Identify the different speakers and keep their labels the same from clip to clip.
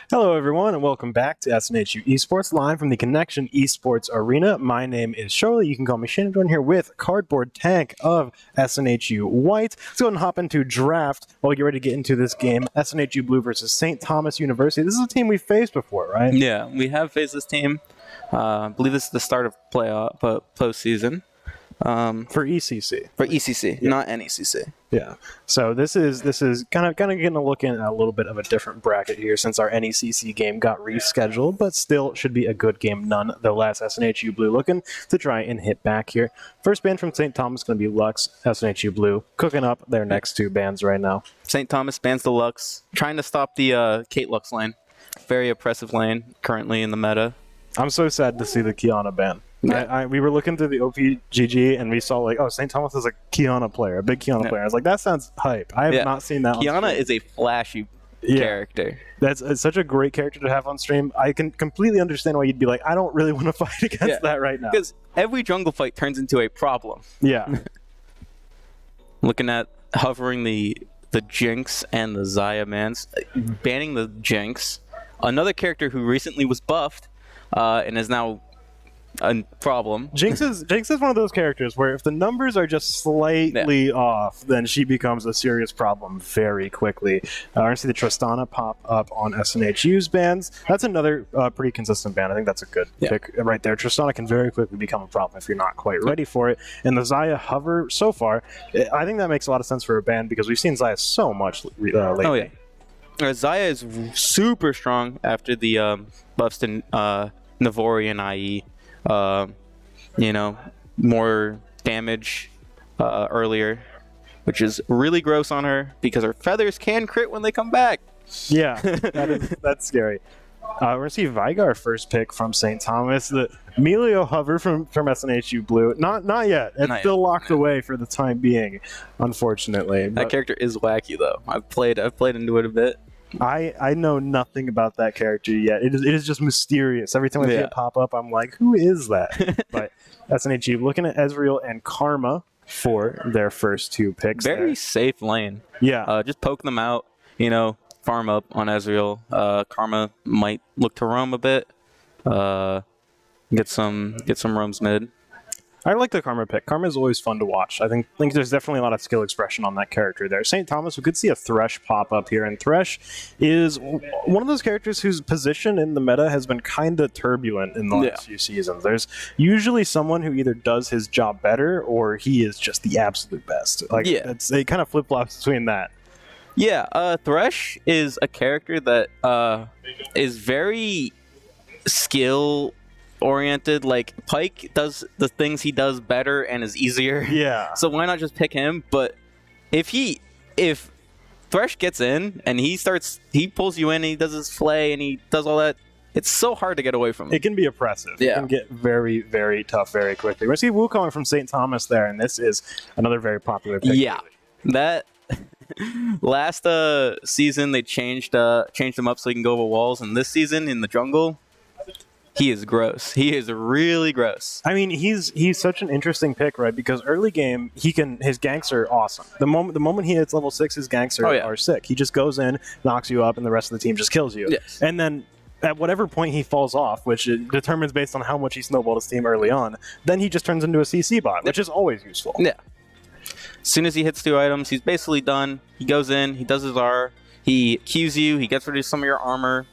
Speaker 1: Hello, everyone, and welcome back to SNHU Esports, live from the Connection Esports Arena. My name is Shirley. You can call me Shannon. I'm here with Cardboard Tank of SNHU White. Let's go ahead and hop into draft while we get ready to get into this game. SNHU Blue versus St. Thomas University. This is a team we've faced before, right?
Speaker 2: Yeah, we have faced this team. I believe this is the start of postseason.
Speaker 1: For ECC.
Speaker 2: For ECC, not NECC.
Speaker 1: Yeah. So this is kind of getting a look in a little bit of a different bracket here since our NECC game got rescheduled, but still should be a good game nonetheless. SNHU Blue looking to try and hit back here. First band from St. Thomas going to be Lux. SNHU Blue cooking up their next two bands right now.
Speaker 2: St. Thomas bans the Lux, trying to stop the Kate Lux lane. Very oppressive lane currently in the meta.
Speaker 1: I'm so sad to see the Kiana ban.
Speaker 2: Yeah.
Speaker 1: We were looking through the OPGG and we saw St. Thomas is a Kiana player, a big Kiana player. I was like, that sounds hype. I have not seen that.
Speaker 2: Kiana is a flashy character.
Speaker 1: It's such a great character to have on stream. I can completely understand why you'd be like, I don't really want to fight against that right now.
Speaker 2: Because every jungle fight turns into a problem.
Speaker 1: Yeah.
Speaker 2: Looking at hovering the Jinx and the Xayah mans, banning the Jinx. Another character who recently was buffed and is now a problem.
Speaker 1: Jinx is one of those characters where if the numbers are just slightly off, then she becomes a serious problem very quickly. We're going to see the Tristana pop up on SNHU's bans. That's another pretty consistent ban. I think that's a good pick right there. Tristana can very quickly become a problem if you're not quite ready for it. And the Xayah hover so far, I think that makes a lot of sense for a ban because we've seen Xayah so much lately.
Speaker 2: Oh, yeah. Xayah is super strong after the buffs to Navori and IE. More damage earlier, which is really gross on her because her feathers can crit when they come back.
Speaker 1: Yeah, that's scary. We're going to see Vigar first pick from St. Thomas. The Melio hover from SNHU Blue. Not yet. It's still locked away for the time being, unfortunately.
Speaker 2: That character is wacky, though. I've played into it a bit.
Speaker 1: I know nothing about that character yet. It is just mysterious. Every time I see it pop up, I'm like, who is that? But SNHU looking at Ezreal and Karma for their first two picks.
Speaker 2: Very safe lane.
Speaker 1: Yeah.
Speaker 2: Just poke them out, farm up on Ezreal. Karma might look to roam a bit. Get some roams mid.
Speaker 1: I like the Karma pick. Karma is always fun to watch. I think there's definitely a lot of skill expression on that character there. St. Thomas, we could see a Thresh pop up here, and Thresh is one of those characters whose position in the meta has been kind of turbulent in the last few seasons. There's usually someone who either does his job better or he is just the absolute best. It kind of flip-flops between that.
Speaker 2: Yeah, Thresh is a character that is very skill-oriented. Like, Pyke does the things he does better and is easier.
Speaker 1: Yeah.
Speaker 2: So why not just pick him? But if Thresh gets in and he pulls you in, and he does his flay and he does all that, it's so hard to get away from him.
Speaker 1: It can be oppressive.
Speaker 2: Yeah.
Speaker 1: It can get very, very tough very quickly. We see Wukong from St. Thomas there, and this is another very popular pick.
Speaker 2: Yeah. That last season they changed him up so he can go over walls, and this season in the jungle, he is gross. He is really gross.
Speaker 1: I mean, he's such an interesting pick, right? Because early game, his ganks are awesome. The moment he hits level 6, his ganks are sick. He just goes in, knocks you up, and the rest of the team just kills you.
Speaker 2: Yes.
Speaker 1: And then at whatever point he falls off, which it determines based on how much he snowballed his team early on, then he just turns into a CC bot, which is always useful.
Speaker 2: Yeah. As soon as he hits 2 items, he's basically done. He goes in, he does his R, he Qs you, he gets rid of some of your armor.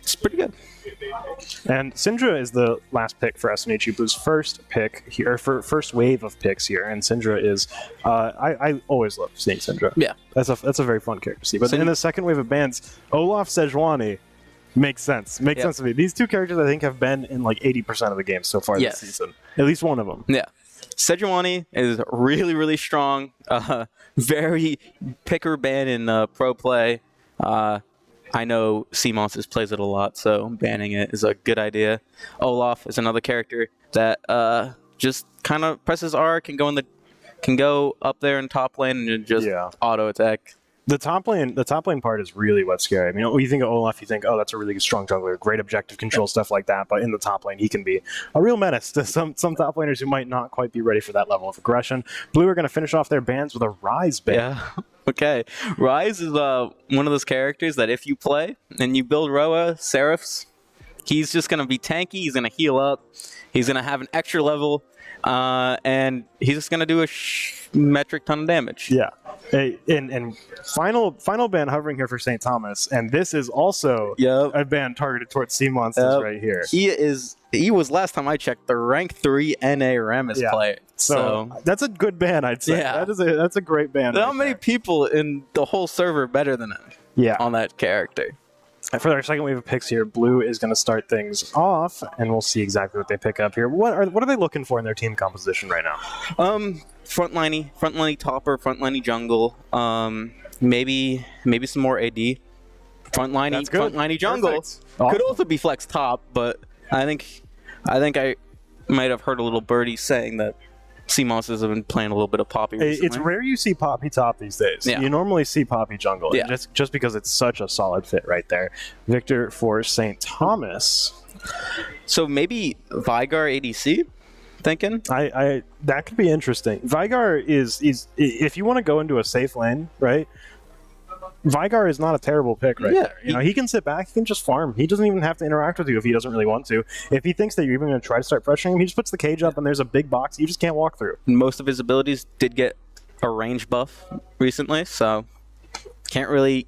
Speaker 2: It's pretty good.
Speaker 1: And Syndra is the last pick for SNHU Blue's first pick here, for first wave of picks here. And Syndra is, I always love seeing Syndra.
Speaker 2: Yeah,
Speaker 1: that's a very fun character to see. But in the second wave of bans, Olaf Sejuani makes sense. Makes sense to me. These two characters I think have been in like 80% of the games so far this season. At least one of them.
Speaker 2: Yeah. Sejuani is really, really strong. Very picker ban in pro play. I know CMOS plays it a lot, so banning it is a good idea. Olaf is another character that just kind of presses R, can go up there in top lane and just auto attack.
Speaker 1: The top lane part is really what's scary. I mean, when you think of Olaf, you think, oh, that's a really strong jungler, great objective control, stuff like that. But in the top lane, he can be a real menace to some top laners who might not quite be ready for that level of aggression. Blue are going to finish off their bans with a Rise ban.
Speaker 2: Yeah. Okay, Rise is one of those characters that if you play and you build Roa Seraphs, he's just gonna be tanky. He's gonna heal up. He's gonna have an extra level, and he's just gonna do a metric ton of damage.
Speaker 1: Yeah. And final ban hovering here for St. Thomas, and this is also a ban targeted towards sea monsters right here.
Speaker 2: He was, last time I checked, the rank 3 NA Rammus player. So
Speaker 1: that's a good ban, I'd say.
Speaker 2: Yeah.
Speaker 1: That's a great ban.
Speaker 2: There aren't many people in the whole server better than him.
Speaker 1: Yeah.
Speaker 2: On that character.
Speaker 1: And for our second wave of picks here, Blue is going to start things off, and we'll see exactly what they pick up here. What are they looking for in their team composition right now?
Speaker 2: Frontliney topper, frontliney jungle. Maybe some more AD. Frontliney jungle. Awesome. Could also be flex top, but I think I might have heard a little birdie saying that sea monsters have been playing a little bit of Poppy recently.
Speaker 1: It's rare you see Poppy top these days.
Speaker 2: Yeah.
Speaker 1: You normally see Poppy jungle, just because it's such a solid fit right there. Victor for St. Thomas.
Speaker 2: So maybe Vigar ADC? Thinking?
Speaker 1: I that could be interesting. Vigar is if you want to go into a safe lane, right? Vigar is not a terrible pick there. You know, he can sit back, he can just farm. He doesn't even have to interact with you if he doesn't really want to. If he thinks that you're even going to try to start pressuring him, he just puts the cage up and there's a big box you just can't walk through.
Speaker 2: Most of his abilities did get a range buff recently, so can't really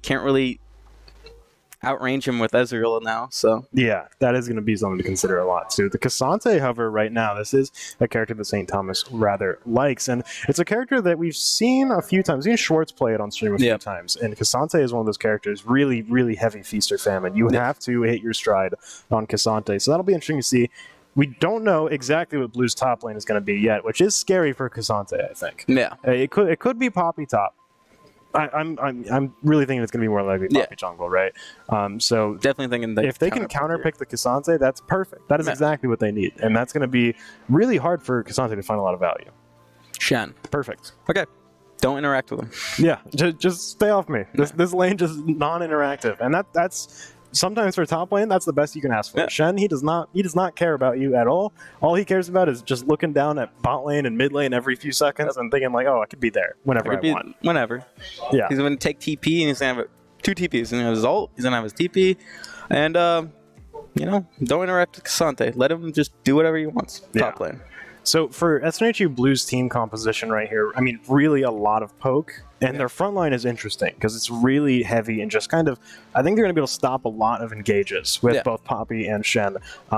Speaker 2: outrange him with Ezreal now. So
Speaker 1: yeah, that is going to be something to consider a lot too. The Cassante hover right now, this is a character that St. Thomas rather likes, and it's a character that we've seen a few times. We've seen Schwartz play it on stream a few times, and Cassante is one of those characters, really, really heavy feast or famine. You have to hit your stride on Cassante, so that'll be interesting to see. We don't know exactly what Blue's top lane is going to be yet, which is scary for Cassante, I think.
Speaker 2: Yeah,
Speaker 1: it could be Poppy top. I'm really thinking it's going to be more likely Poppy jungle, right? So
Speaker 2: definitely thinking
Speaker 1: if they can counterpick the Cassante, that's perfect. That is exactly what they need, and that's going to be really hard for Cassante to find a lot of value.
Speaker 2: Shen,
Speaker 1: perfect.
Speaker 2: Okay, don't interact with him.
Speaker 1: Yeah, just stay off me. This lane just non-interactive, and that's. Sometimes for top lane, that's the best you can ask for. Shen, he does not care about you at all. All he cares about is just looking down at bot lane and mid lane every few seconds and thinking like, oh, I could be there whenever I want.
Speaker 2: Whenever.
Speaker 1: Yeah.
Speaker 2: He's going to take TP and he's going to have 2 TPs. He's going to have his ult, he's going to have his TP, and don't interact with Cassante. Let him just do whatever he wants. Top lane.
Speaker 1: So for SNHU Blues team composition right here, I mean, really a lot of poke. And their front line is interesting because it's really heavy and just kind of, I think they're going to be able to stop a lot of engages with both Poppy and Shen,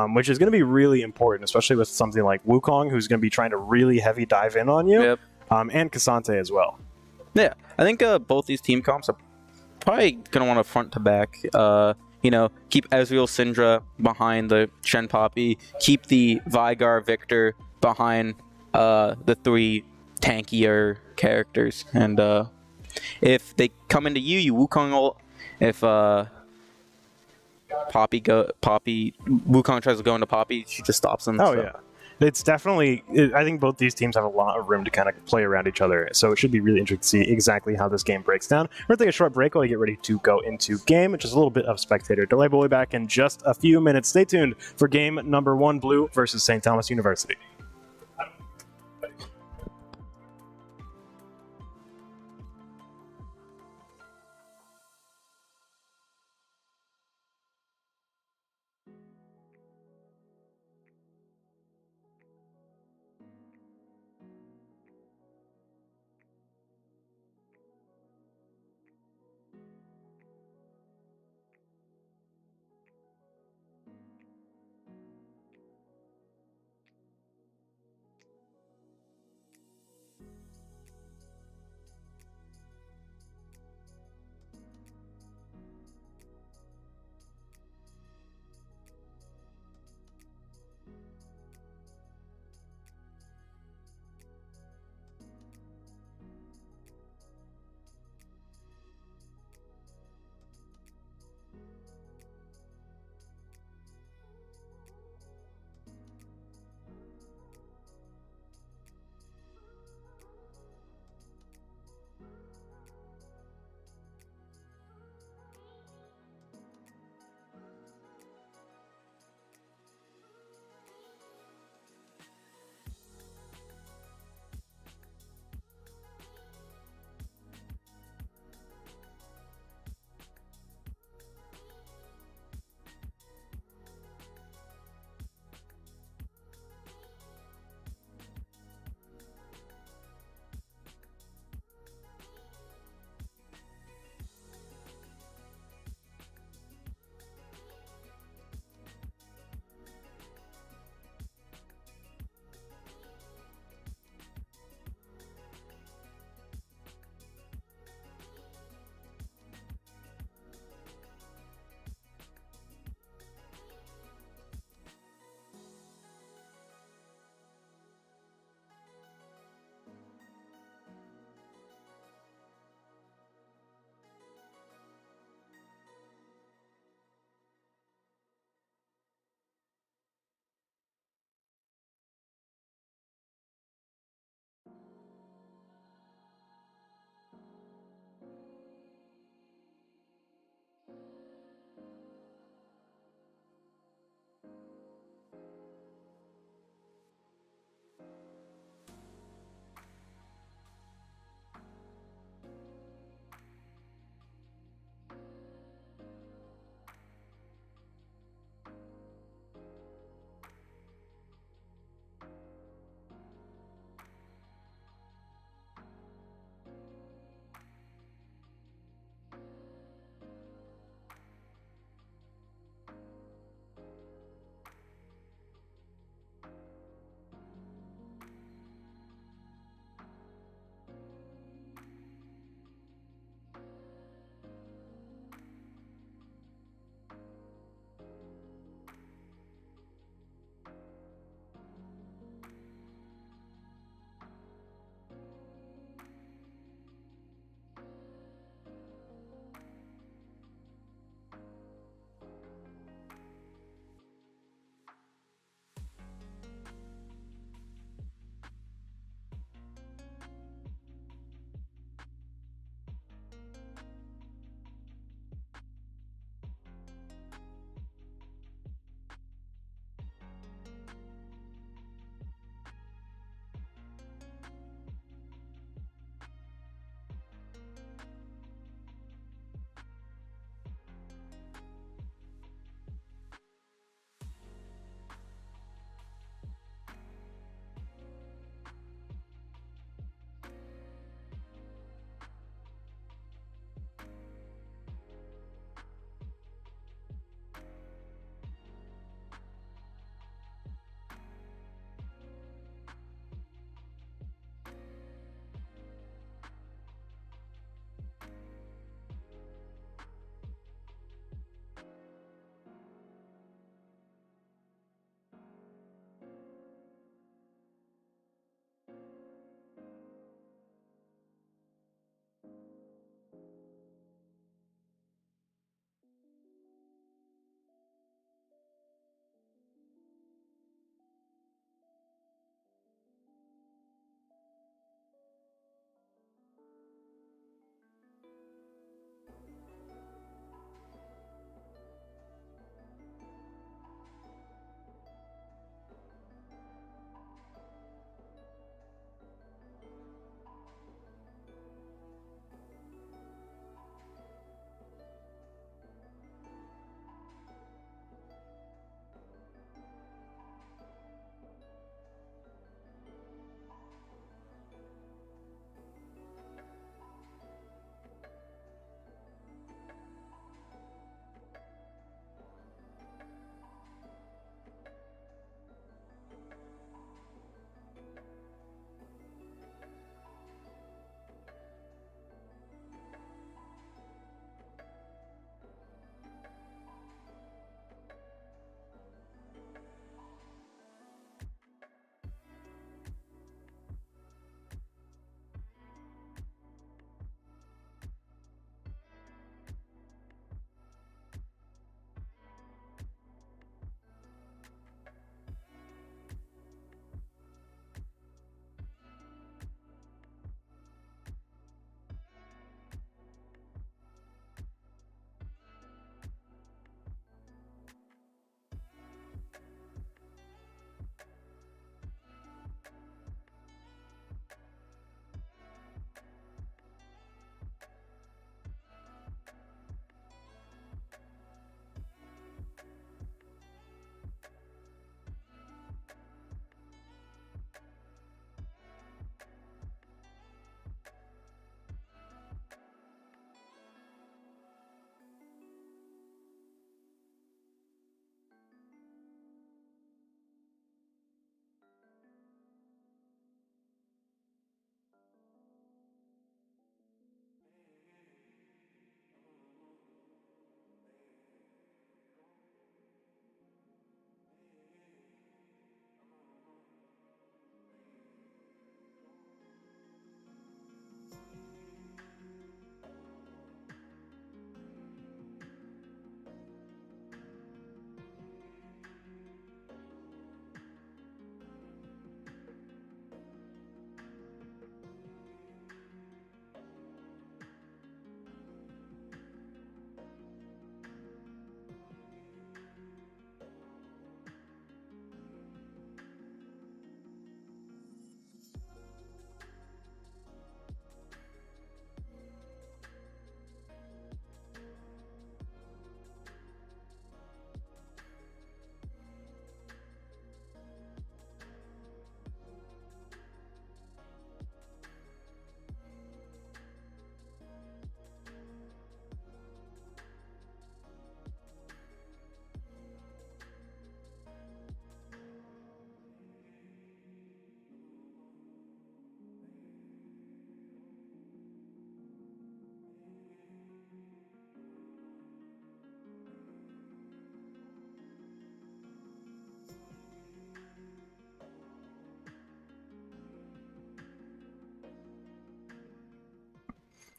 Speaker 1: which is going to be really important, especially with something like Wukong, who's going to be trying to really heavy dive in on you, and Cassante as well. Yeah,
Speaker 2: I think both these team comps are probably going to want to front to back. Keep Ezreal Syndra behind the Shen Poppy, keep the Vigar Victor behind the 3 tankier characters, and if they come into you Wukong ult. If Wukong tries to go into Poppy, she just stops him.
Speaker 1: It's definitely, I think both these teams have a lot of room to kind of play around each other, so it should be really interesting to see exactly how this game breaks down. We're going to take a short break while we get ready to go into game, just a little bit of spectator delay. We'll be back in just a few minutes. Stay tuned for game number 1, Blue versus St. Thomas University.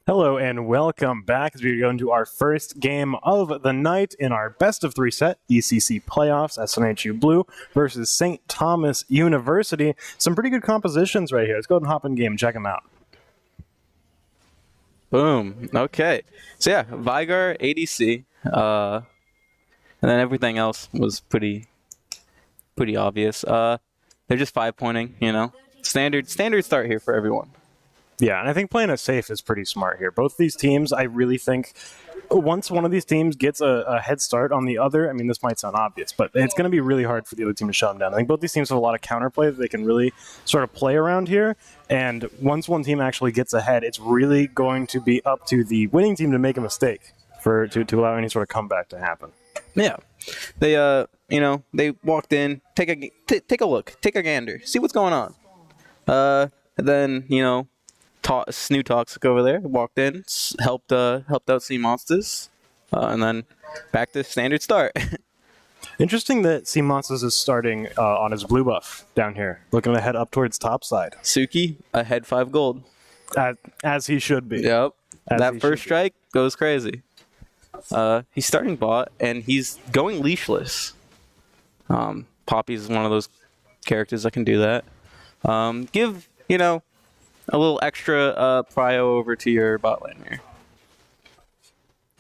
Speaker 1: Hello and welcome back as we go into our first game of the night in our best of 3 set ECC playoffs. SNHU Blue versus St. Thomas University. Some pretty good compositions right here. Let's go ahead and hop in game and check them out.
Speaker 2: Boom. Okay. So yeah, Vigar, ADC, and then everything else was pretty obvious. They're just 5-pointing, you know. Standard start here for everyone.
Speaker 1: Yeah, and I think playing it safe is pretty smart here. Both these teams, I really think, once one of these teams gets a head start on the other, I mean, this might sound obvious, but it's going to be really hard for the other team to shut them down. I think both these teams have a lot of counterplay that they can really sort of play around here, and once one team actually gets ahead, it's really going to be up to the winning team to make a mistake to allow any sort of comeback to happen.
Speaker 2: Yeah, they they walked in, take a look, take a gander, see what's going on. Then SNHU Toxic over there walked in, helped out Sea Monsters, and then back to standard start.
Speaker 1: Interesting that Sea Monsters is starting on his blue buff down here, looking to head up towards top side.
Speaker 2: Suki ahead 5 gold,
Speaker 1: as he should be.
Speaker 2: Yep, that first strike goes crazy. He's starting bot and he's going leashless. Poppy is one of those characters that can do that. Give a little extra prio over to your bot lane here.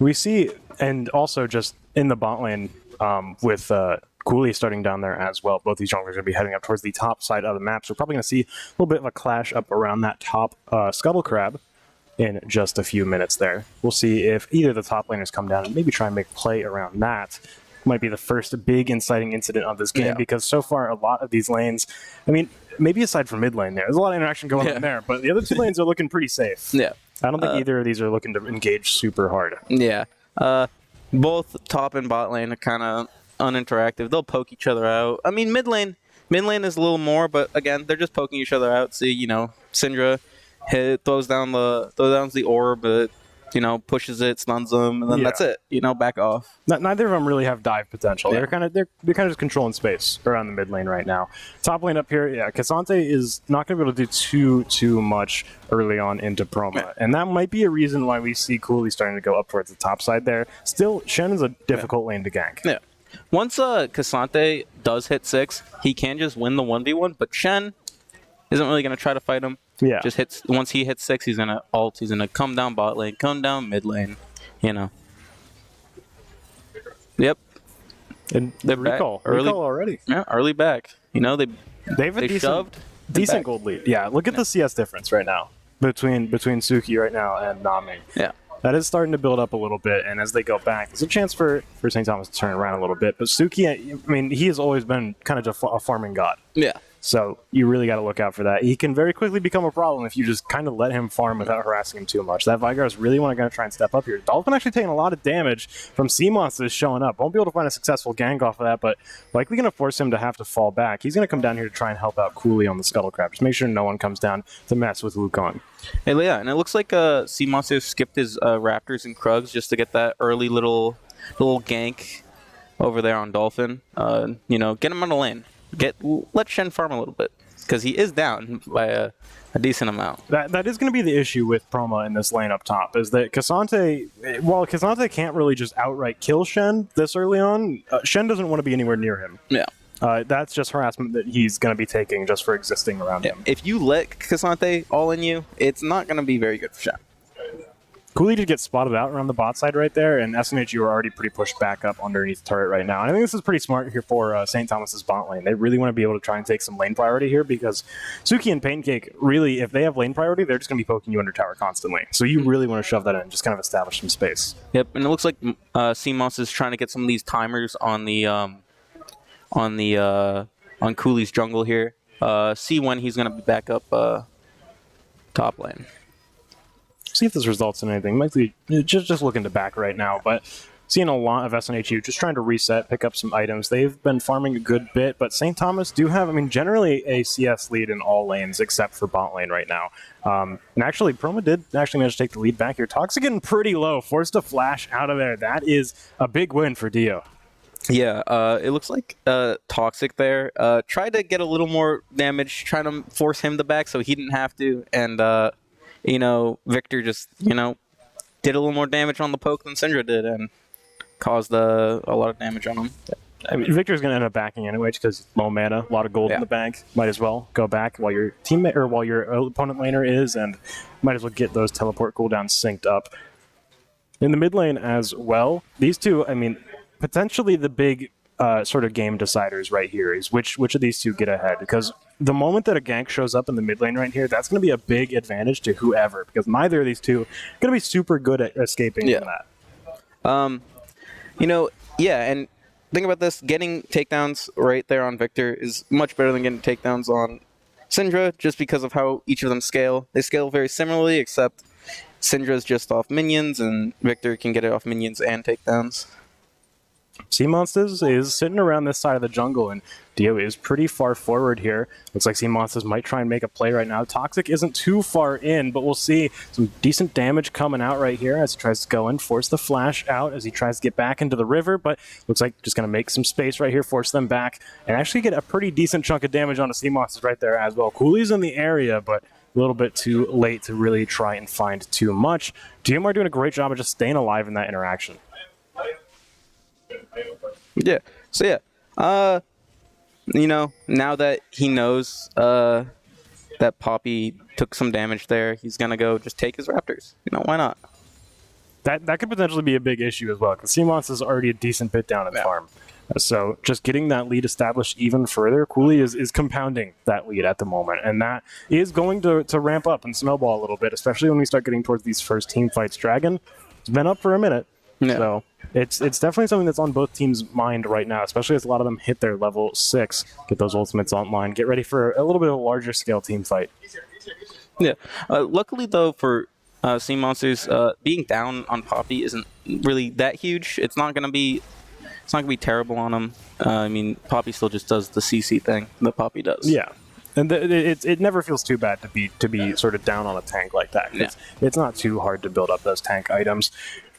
Speaker 1: We see, and also just in the bot lane with Cooley starting down there as well. Both these junglers are going to be heading up towards the top side of the map. So we're probably going to see a little bit of a clash up around that top Scuttle Crab in just a few minutes there. We'll see if either of the top laners come down and maybe try and make play around that. Might be the first big inciting incident of this game because so far a lot of these lanes, I mean, maybe aside from mid lane there's a lot of interaction going on there, but the other two lanes are looking pretty safe.
Speaker 2: Yeah.
Speaker 1: I don't think either of these are looking to engage super hard.
Speaker 2: Yeah. Both top and bot lane are kind of uninteractive. They'll poke each other out. I mean, mid lane is a little more, but again, they're just poking each other out. See, Syndra throws down the orb, but pushes it, stuns them, and then that's it. Back off.
Speaker 1: Neither of them really have dive potential. Yeah. They're kind of just controlling space around the mid lane right now. Top lane up here, Cassante is not going to be able to do too much early on into Proma, and that might be a reason why we see Cooley starting to go up towards the top side there. Still, Shen is a difficult lane to gank.
Speaker 2: Yeah. Once Cassante does hit 6, he can just win the 1v1, but Shen isn't really going to try to fight him.
Speaker 1: Yeah.
Speaker 2: Just hits. Once he hits 6, he's gonna ult. He's gonna come down bot lane, come down mid lane. Yep.
Speaker 1: And
Speaker 2: they're
Speaker 1: recall
Speaker 2: back. Early
Speaker 1: already.
Speaker 2: Yeah, early back.
Speaker 1: They
Speaker 2: shoved.
Speaker 1: Decent gold lead. Yeah. Look at the CS difference right now between Suki right now and Nami.
Speaker 2: Yeah.
Speaker 1: That is starting to build up a little bit, and as they go back, there's a chance for St. Thomas to turn around a little bit. But Suki, I mean, he has always been kind of just a farming god.
Speaker 2: Yeah.
Speaker 1: So you really got to look out for that. He can very quickly become a problem if you just kind of let him farm without harassing him too much. That Vigar is really going to try and step up here. Dolphin actually taking a lot of damage from Sea Monsters showing up. Won't be able to find a successful gank off of that, but likely going to force him to have to fall back. He's going to come down here to try and help out Cooley on the Scuttle Crab. Just make sure no one comes down to mess with Wukong.
Speaker 2: Hey, yeah, and it looks like Sea Monsters skipped his Raptors and Krugs just to get that early little gank over there on Dolphin. Get him on the lane. Let Shen farm a little bit, because he is down by a decent amount.
Speaker 1: That is going to be the issue with Proma in this lane up top, is that Cassante can't really just outright kill Shen this early on. Shen doesn't want to be anywhere near him.
Speaker 2: Yeah.
Speaker 1: That's just harassment that he's going to be taking just for existing around him.
Speaker 2: If you let Cassante all in you, it's not going to be very good for Shen.
Speaker 1: Cooley did get spotted out around the bot side right there, and SNHU are already pretty pushed back up underneath the turret right now. And I think this is pretty smart here for St. Thomas's bot lane. They really want to be able to try and take some lane priority here, because Suki and Pancake, really, if they have lane priority, they're just going to be poking you under tower constantly. So you really want to shove that in and just kind of establish some space.
Speaker 2: Yep, and it looks like CMOS is trying to get some of these timers on Cooley's jungle here. See when he's going to be back up top lane.
Speaker 1: See if this results in anything. Might be just looking to back right now, but seeing a lot of SNHU just trying to reset, pick up some items. They've been farming a good bit, but St. Thomas do have, generally a CS lead in all lanes except for bot lane right now. And actually, Proma did actually manage to take the lead back here. Toxic getting pretty low, forced to flash out of there. That is a big win for Dio.
Speaker 2: Yeah, it looks like Toxic there tried to get a little more damage, trying to force him to back so he didn't have to, and Victor just, did a little more damage on the poke than Syndra did and caused a lot of damage on him.
Speaker 1: I mean, Victor's going to end up backing anyway because low mana, a lot of gold in the bank. Might as well go back while your teammate or while your opponent laner is, and might as well get those teleport cooldowns synced up. In the mid lane as well, these two, I mean, potentially the big sort of game deciders right here is which of these two get ahead, because the moment that a gank shows up in the mid lane right here, that's going to be a big advantage to whoever, because neither of these two are going to be super good at escaping from that.
Speaker 2: And think about this, getting takedowns right there on Victor is much better than getting takedowns on Syndra, just because of how each of them scale. They scale very similarly, except Syndra's just off minions, and Victor can get it off minions and takedowns.
Speaker 1: Sea Monsters is sitting around this side of the jungle, and Dio is pretty far forward here. Looks like Sea Monsters might try and make a play right now. Toxic isn't too far in, but we'll see some decent damage coming out right here as he tries to go in, force the flash out as he tries to get back into the river, but looks like just going to make some space right here, force them back, and actually get a pretty decent chunk of damage on the Sea Monsters right there as well. Cooley's in the area, but a little bit too late to really try and find too much. DMR doing a great job of just staying alive in that interaction.
Speaker 2: Yeah. So yeah, now that he knows that Poppy took some damage there, he's gonna go just take his Raptors. Why not?
Speaker 1: That could potentially be a big issue as well, because Seamoss is already a decent bit down in farm. So just getting that lead established even further, Cooley is compounding that lead at the moment, and that is going to ramp up and snowball a little bit, especially when we start getting towards these first team fights. Dragon, it's been up for a minute. Yeah. So it's definitely something that's on both teams' mind right now, especially as a lot of them hit their level 6, get those ultimates online, get ready for a little bit of a larger scale team fight.
Speaker 2: Yeah. Luckily, though, for Sea Monsters, being down on Poppy isn't really that huge. It's not gonna be terrible on them. I mean, Poppy still just does the CC thing that Poppy does.
Speaker 1: Yeah. And it never feels too bad to be sort of down on a tank like that. Yeah. It's not too hard to build up those tank items.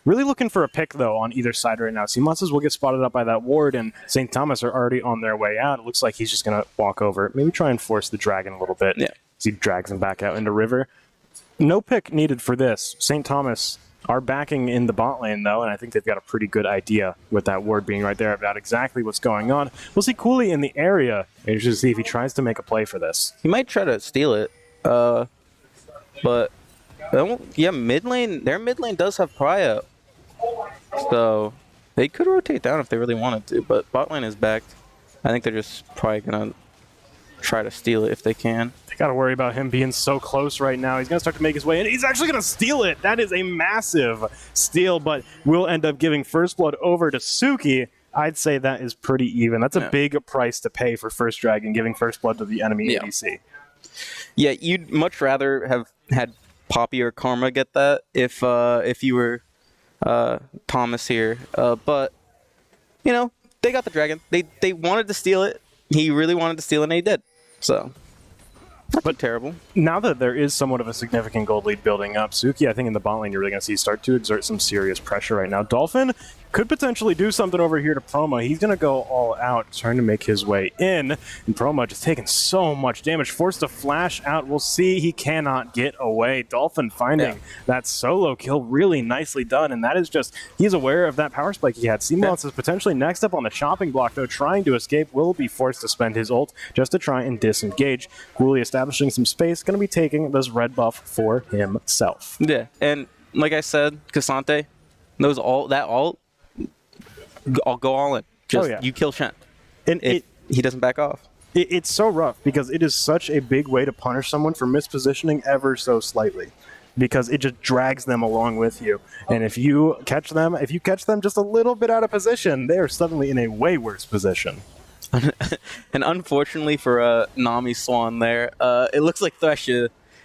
Speaker 1: Really looking for a pick, though, on either side right now. Sea Monsters will get spotted up by that ward, and St. Thomas are already on their way out. It looks like he's just going to walk over, maybe try and force the dragon a little bit. Yeah. As he drags him back out into river. No pick needed for this. St. Thomas are backing in the bot lane, though, and I think they've got a pretty good idea with that ward being right there about exactly what's going on. We'll see Cooley in the area, and just see if he tries to make a play for this.
Speaker 2: He might try to steal it, but yeah, mid lane. Their mid lane does have Pariah, so they could rotate down if they really wanted to. But bot lane is backed. I think they're just probably gonna try to steal it if they can.
Speaker 1: They got to worry about him being so close right now. He's going to start to make his way in. He's actually going to steal it. That is a massive steal, but will end up giving First Blood over to Suki. I'd say that is pretty even. That's a big price to pay for First Dragon, giving First Blood to the enemy ADC.
Speaker 2: Yeah, you'd much rather have had Poppy or Karma get that if you were Thomas here. But, they got the dragon. They wanted to steal it. He really wanted to steal it, and he did. So... But terrible.
Speaker 1: Now that there is somewhat of a significant gold lead building up, Suki, I think in the bot lane you're really going to see start to exert some serious pressure right now. Dolphin could potentially do something over here to Proma. He's going to go all out, trying to make his way in. And Proma just taking so much damage, forced to flash out. We'll see. He cannot get away. Dolphin finding that solo kill really nicely done. And that is just, he's aware of that power spike he had. Seamoss is potentially next up on the chopping block, though, trying to escape. Will be forced to spend his ult just to try and disengage. Cooley establishing some space, going to be taking this red buff for himself.
Speaker 2: Yeah, and like I said, Cassante knows that ult. I'll go all in. Just you kill Shen. And he doesn't back off.
Speaker 1: It's so rough because it is such a big way to punish someone for mispositioning ever so slightly, because it just drags them along with you. And if you catch them just a little bit out of position, they are suddenly in a way worse position.
Speaker 2: And unfortunately for Nami Swan there, it looks like Thresh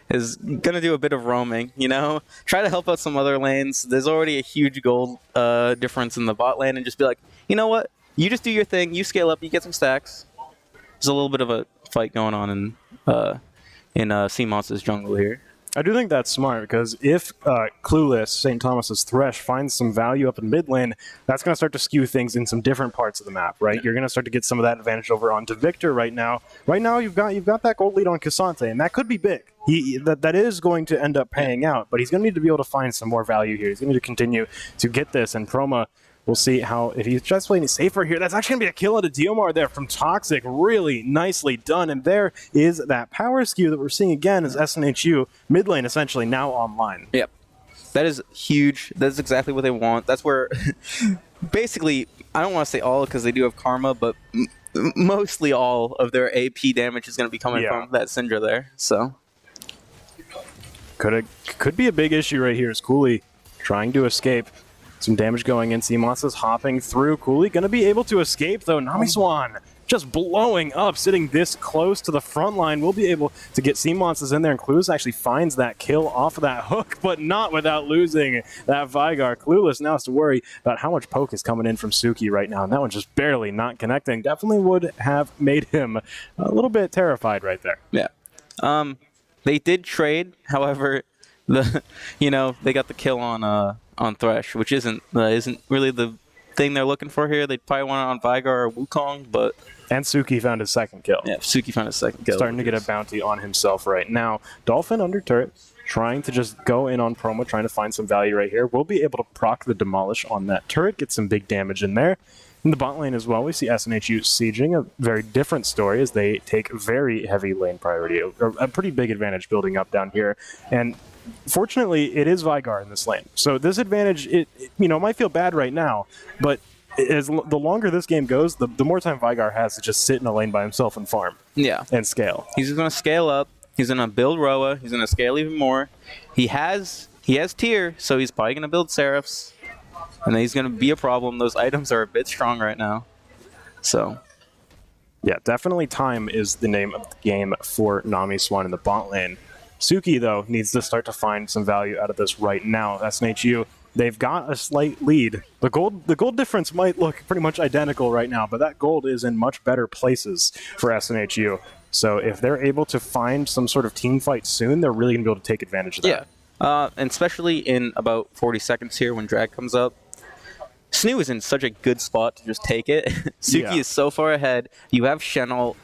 Speaker 2: is going to do a bit of roaming, Try to help out some other lanes. There's already a huge gold difference in the bot lane, and just be like, you know what? You just do your thing. You scale up. You get some stacks. There's a little bit of a fight going on in Sea Monster's jungle here.
Speaker 1: I do think that's smart, because if Clueless, St. Thomas's Thresh, finds some value up in mid lane, that's going to start to skew things in some different parts of the map, right? You're going to start to get some of that advantage over onto Victor right now. Right now, you've got that gold lead on Cassante, and that could be big. that is going to end up paying out, but he's going to need to be able to find some more value here. He's going to need to continue to get this, and Proma, we'll see how, if he tries to play any safer here. That's actually going to be a kill into Diomar there from Toxic. Really nicely done. And there is that power skew that we're seeing again as SNHU mid lane essentially now online.
Speaker 2: Yep. That is huge. That's exactly what they want. That's where, basically, I don't want to say all because they do have Karma, but mostly all of their AP damage is going to be coming from that Syndra there. So
Speaker 1: could be a big issue right here as Cooley trying to escape. Some damage going in. CMOS is hopping through. Cooley going to be able to escape, though. Namiswan just blowing up, sitting this close to the front line. We'll be able to get CMOS in there, and Clueless actually finds that kill off of that hook, but not without losing that Vigar. Clueless now has to worry about how much poke is coming in from Suki right now, and that one just barely not connecting. Definitely would have made him a little bit terrified right there.
Speaker 2: Yeah. They did trade, however, they got the kill on Thresh, which isn't really the thing they're looking for here. They'd probably want it on Vigar or Wukong, but...
Speaker 1: And Suki found his second kill.
Speaker 2: Yeah, Suki found his second kill.
Speaker 1: Starting to get a bounty on himself right now. Dolphin under turret, trying to just go in on Promo, trying to find some value right here. We'll be able to proc the Demolish on that turret, get some big damage in there. In the bot lane as well, we see SNHU sieging, a very different story as they take very heavy lane priority. A pretty big advantage building up down here. And fortunately, it is Vigar in this lane. So this advantage, it might feel bad right now, but the longer this game goes, the more time Vigar has to just sit in a lane by himself and farm.
Speaker 2: Yeah.
Speaker 1: And scale.
Speaker 2: He's going to scale up. He's going to build Roa. He's going to scale even more. He has tier, so he's probably going to build Seraphs. And then he's going to be a problem. Those items are a bit strong right now. So...
Speaker 1: yeah, definitely time is the name of the game for Namiswan in the bot lane. Suki, though, needs to start to find some value out of this right now. SNHU, they've got a slight lead. The gold difference might look pretty much identical right now, but that gold is in much better places for SNHU. So if they're able to find some sort of team fight soon, they're really going to be able to take advantage of that.
Speaker 2: Yeah, and especially in about 40 seconds here when drag comes up. SNHU is in such a good spot to just take it. Suki is so far ahead. You have Shenol.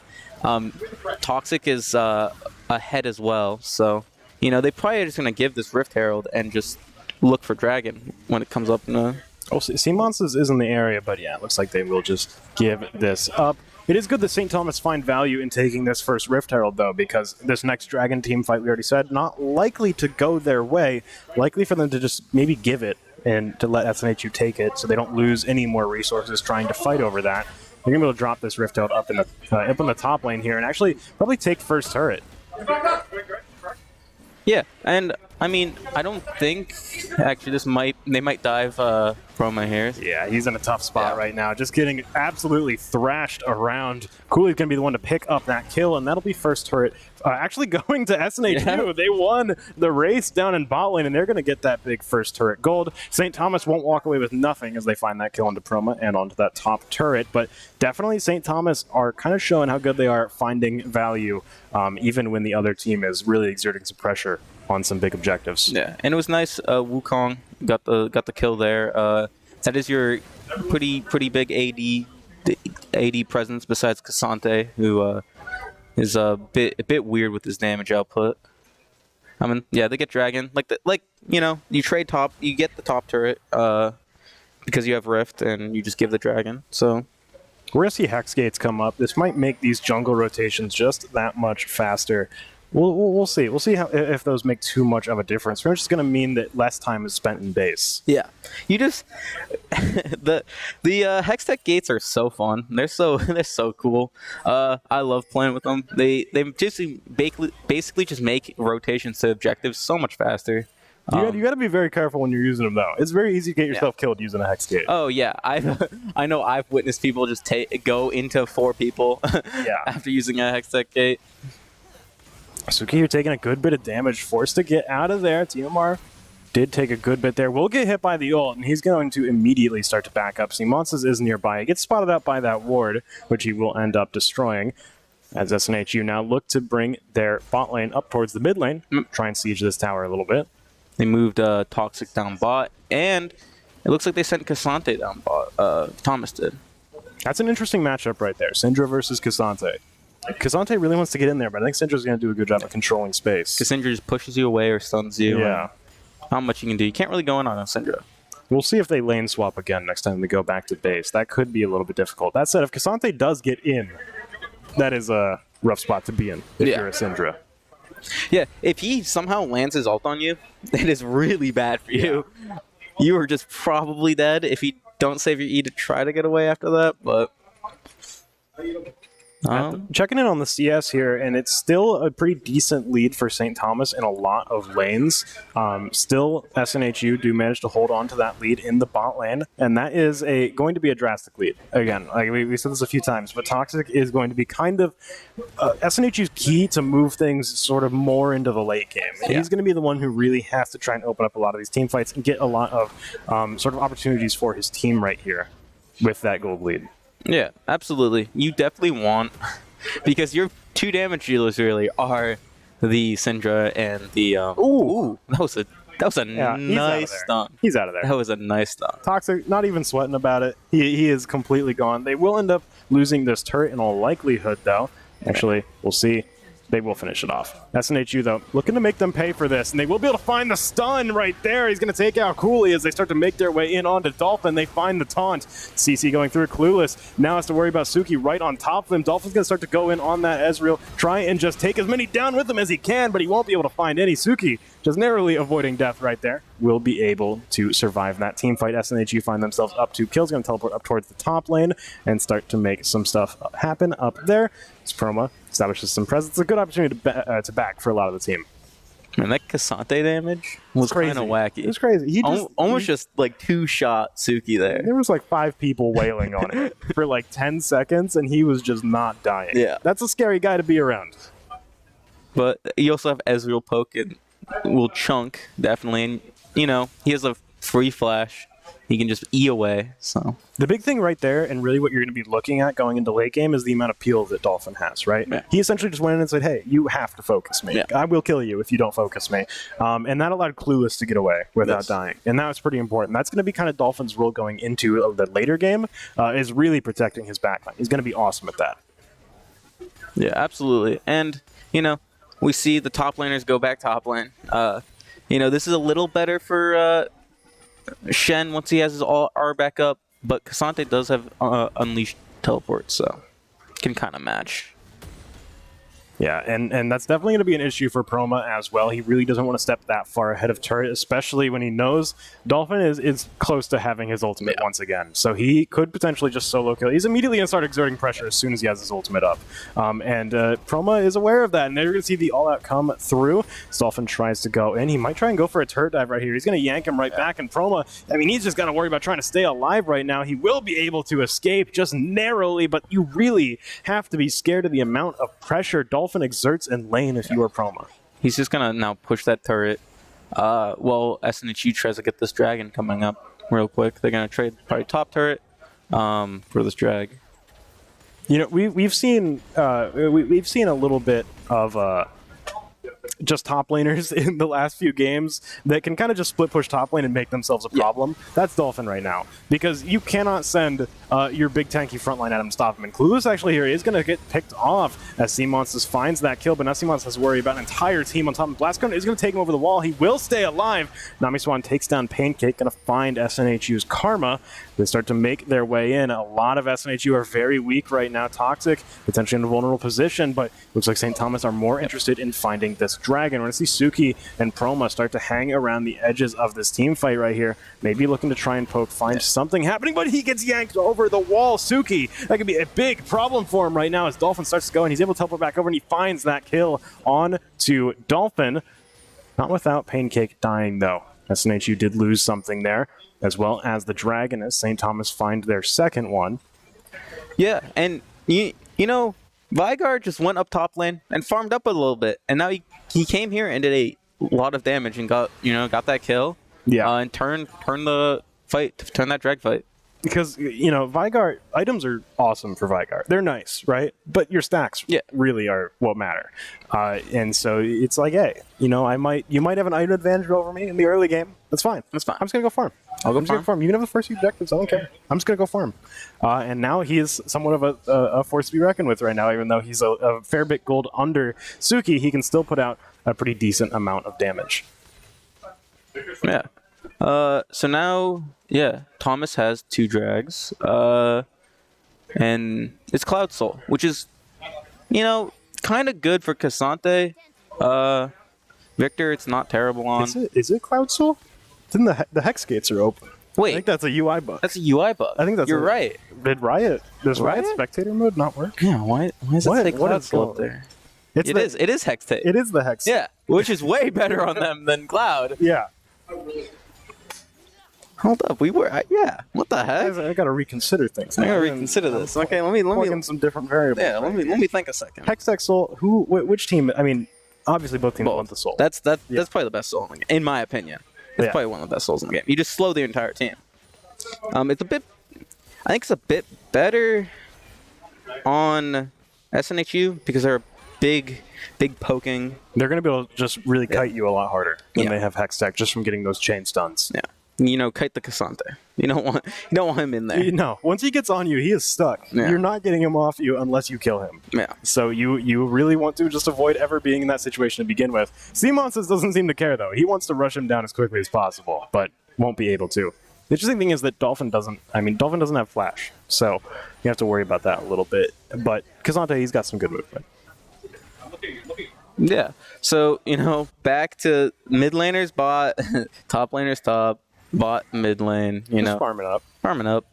Speaker 2: Toxic is ahead as well. So, they probably are just going to give this Rift Herald and just look for Dragon when it comes up.
Speaker 1: Seamons is in the area, but yeah, it looks like they will just give this up. It is good that St. Thomas find value in taking this first Rift Herald, though, because this next Dragon team fight, we already said, not likely to go their way. Likely for them to just maybe give it and to let SNHU take it so they don't lose any more resources trying to fight over that. They're going to be able to drop this Rift Herald up in the top lane here and actually probably take first turret.
Speaker 2: Yeah, and I mean, I don't think actually they might dive Chroma here.
Speaker 1: Yeah, he's in a tough spot right now, just getting absolutely thrashed around. Cooley's going to be the one to pick up that kill, and that'll be first turret. Actually going to SNHU. Yeah. They won the race down in bot lane, and they're going to get that big first turret gold. St. Thomas won't walk away with nothing as they find that kill onto Proma and onto that top turret, but definitely St. Thomas are kind of showing how good they are at finding value, even when the other team is really exerting some pressure on some big objectives.
Speaker 2: Yeah, and it was nice. Wukong got the kill there. That is your pretty big AD presence besides Cassante, who is a bit weird with his damage output. I mean, yeah, they get Dragon. You trade top, you get the top turret because you have Rift, and you just give the Dragon. So
Speaker 1: we're gonna see Hex Gates come up. This might make these jungle rotations just that much faster. We'll see. We'll see if those make too much of a difference. We're just going to mean that less time is spent in base.
Speaker 2: Yeah, you just the Hextech gates are so fun. They're so cool. I love playing with them. They just basically just make rotations to objectives so much faster.
Speaker 1: You got to be very careful when you're using them, though. It's very easy to get yourself killed using a Hex Gate.
Speaker 2: Oh yeah, I know I've witnessed people just go into 4 people after using a Hextech Gate.
Speaker 1: Suki, you're taking a good bit of damage, forced to get out of there. Tiomar did take a good bit there. Will get hit by the ult, and he's going to immediately start to back up. Simonses is nearby. He gets spotted out by that ward, which he will end up destroying. As SNHU now look to bring their bot lane up towards the mid lane, try and siege this tower a little bit.
Speaker 2: They moved Toxic down bot, and it looks like they sent Cassante down bot. Thomas did.
Speaker 1: That's an interesting matchup right there. Syndra versus Cassante. Kazante really wants to get in there, but I think Syndra's going to do a good job of controlling space.
Speaker 2: Syndra just pushes you away or stuns you.
Speaker 1: Yeah.
Speaker 2: Not much you can do. You can't really go in on Syndra.
Speaker 1: We'll see if they lane swap again next time we go back to base. That could be a little bit difficult. That said, if Kazante does get in, that is a rough spot to be in if you're a Syndra.
Speaker 2: Yeah, if he somehow lands his ult on you, that is really bad for you. Yeah. You are just probably dead if you don't save your E to try to get away after that, but...
Speaker 1: Checking in on the CS here, and it's still a pretty decent lead for St. Thomas in a lot of lanes. Still, SNHU do manage to hold on to that lead in the bot lane, and that is going to be a drastic lead. Again, like we said this a few times, but Toxic is going to be kind of SNHU's key to move things sort of more into the late game. Yeah. He's going to be the one who really has to try and open up a lot of these team fights and get a lot of sort of opportunities for his team right here with that gold lead.
Speaker 2: Yeah, absolutely. You definitely want, because your 2 damage dealers really are the Syndra and the. Ooh, that was a nice stun.
Speaker 1: He's out of there.
Speaker 2: That was a nice stun.
Speaker 1: Toxic, not even sweating about it. He is completely gone. They will end up losing this turret in all likelihood, though. Actually, we'll see. They will finish it off. SNHU, though, looking to make them pay for this, and they will be able to find the stun right there. He's going to take out Cooley as they start to make their way in onto Dolphin. They find the taunt. CC going through Clueless. Now has to worry about Suki right on top of him. Dolphin's going to start to go in on that Ezreal, try and just take as many down with him as he can, but he won't be able to find any. Suki, just narrowly avoiding death right there, will be able to survive that team fight. SNHU find themselves up 2 kills, going to teleport up towards the top lane and start to make some stuff happen up there. As Proma establishes some presence. It's a good opportunity to back for a lot of the team.
Speaker 2: Man, that Kazante damage was kind of wacky.
Speaker 1: It was crazy. He
Speaker 2: just like 2-shot Suki there.
Speaker 1: There was like 5 people wailing on it for like 10 seconds, and he was just not dying.
Speaker 2: Yeah.
Speaker 1: That's a scary guy to be around.
Speaker 2: But you also have Ezreal poke and will chunk, definitely. And, you know, he has a free flash. He can just E away. So
Speaker 1: the big thing right there, and really what you're going to be looking at going into late game, is the amount of peel that Dolphin has, right?
Speaker 2: Yeah.
Speaker 1: He essentially just went in and said, hey, you have to focus me.
Speaker 2: Yeah.
Speaker 1: I will kill you if you don't focus me. And that allowed Clueless to get away without dying. And that was pretty important. That's going to be kind of Dolphin's role going into the later game, is really protecting his backline. He's going to be awesome at that.
Speaker 2: Yeah, absolutely. And, you know, we see the top laners go back top lane. You know, this is a little better for Shen once he has his R back up, but Kazante does have unleashed teleport, so can kind of match.
Speaker 1: Yeah, and that's definitely going to be an issue for Proma as well. He really doesn't want to step that far ahead of turret, especially when he knows Dolphin is close to having his ultimate once again. So he could potentially just solo kill. He's immediately going to start exerting pressure as soon as he has his ultimate up. And Proma is aware of that, and they're going to see the all-out come through. As Dolphin tries to go in. He might try and go for a turret dive right here. He's going to yank him right back, and Proma, I mean, he's just got to worry about trying to stay alive right now. He will be able to escape just narrowly, but you really have to be scared of the amount of pressure Dolphin exerts in lane if you are Proma.
Speaker 2: He's just going to now push that turret. Well, SNHU tries to get this dragon coming up real quick. They're going to trade probably top turret for this drag.
Speaker 1: You know, we've seen a little bit of just top laners in the last few games that can kind of just split push top lane and make themselves a problem. That's Dolphin right now, because you cannot send your big tanky frontline at him to stop him. And Clueless actually here is going to get picked off as Seamonsis finds that kill, but now Seamonsis has to worry about an entire team on top. And Blastcone is going to take him over the wall. He will stay alive. Nami Swan takes down Pancake, going to find SNHU's Karma. They start to make their way in. A lot of SNHU are very weak right now. Toxic, potentially in a vulnerable position, but looks like St. Thomas are more interested in finding this dragon. We're going to see Suki and Proma start to hang around the edges of this team fight right here. Maybe looking to try and poke, find something happening, but he gets yanked over the wall. Suki, that could be a big problem for him right now as Dolphin starts to go, and he's able to teleport back over, and he finds that kill on to Dolphin. Not without Pancake dying, though. SNHU did lose something there, as well as the dragon, as St. Thomas find their second one.
Speaker 2: Yeah, and you know, Vygar just went up top lane and farmed up a little bit, and now he came here and did a lot of damage and got that kill.
Speaker 1: Yeah,
Speaker 2: and turn the fight, turn that drag fight.
Speaker 1: Because, Vigart, items are awesome for Vigart. They're nice, right? But your stacks really are what matter. And so it's like, hey, you might have an item advantage over me in the early game. That's fine.
Speaker 2: That's fine.
Speaker 1: I'm just going to go farm.
Speaker 2: I'll go
Speaker 1: I'm just going to farm. You can have the first few objectives. I don't care. I'm just going to go farm. And now he is somewhat of a force to be reckoned with right now. Even though he's a fair bit gold under Suki, he can still put out a pretty decent amount of damage.
Speaker 2: Yeah. So now, Thomas has 2 drags, and it's Cloud Soul, which is, kind of good for Cassante. Victor, it's not terrible on.
Speaker 1: Is it Cloud Soul? Then the Hex Gates are open.
Speaker 2: Wait,
Speaker 1: I think that's a UI bug.
Speaker 2: That's a UI bug.
Speaker 1: I think that's
Speaker 2: You're right.
Speaker 1: Does Riot spectator mode not work?
Speaker 2: Yeah, why does it say Cloud Soul up there? It is Hex Tape.
Speaker 1: It is the Hex.
Speaker 2: Yeah, which is way better on them than Cloud.
Speaker 1: Yeah.
Speaker 2: Hold up, What the heck?
Speaker 1: I gotta reconsider things.
Speaker 2: I gotta reconsider this. Okay, let me
Speaker 1: in some different variables.
Speaker 2: Yeah, let me think a second.
Speaker 1: Hextech Soul. Which team? I mean, obviously both teams want the Soul.
Speaker 2: That's probably the best Soul in the game, in my opinion. It's probably one of the best Souls in the game. You just slow the entire team. I think it's a bit better on SNHU because they're big poking.
Speaker 1: They're gonna be able to just really kite you a lot harder when they have Hextech just from getting those chain stuns.
Speaker 2: Yeah. Kite the Cassante. You don't want him in there.
Speaker 1: No, once he gets on you, he is stuck. Yeah. You're not getting him off you unless you kill him.
Speaker 2: Yeah.
Speaker 1: So you really want to just avoid ever being in that situation to begin with. Seamonses doesn't seem to care though. He wants to rush him down as quickly as possible, but won't be able to. The interesting thing is that Dolphin doesn't have flash, so you have to worry about that a little bit. But Cassante, he's got some good movement.
Speaker 2: Yeah. So back to mid laners bot, top laners top. Bot mid lane,
Speaker 1: Just farming up.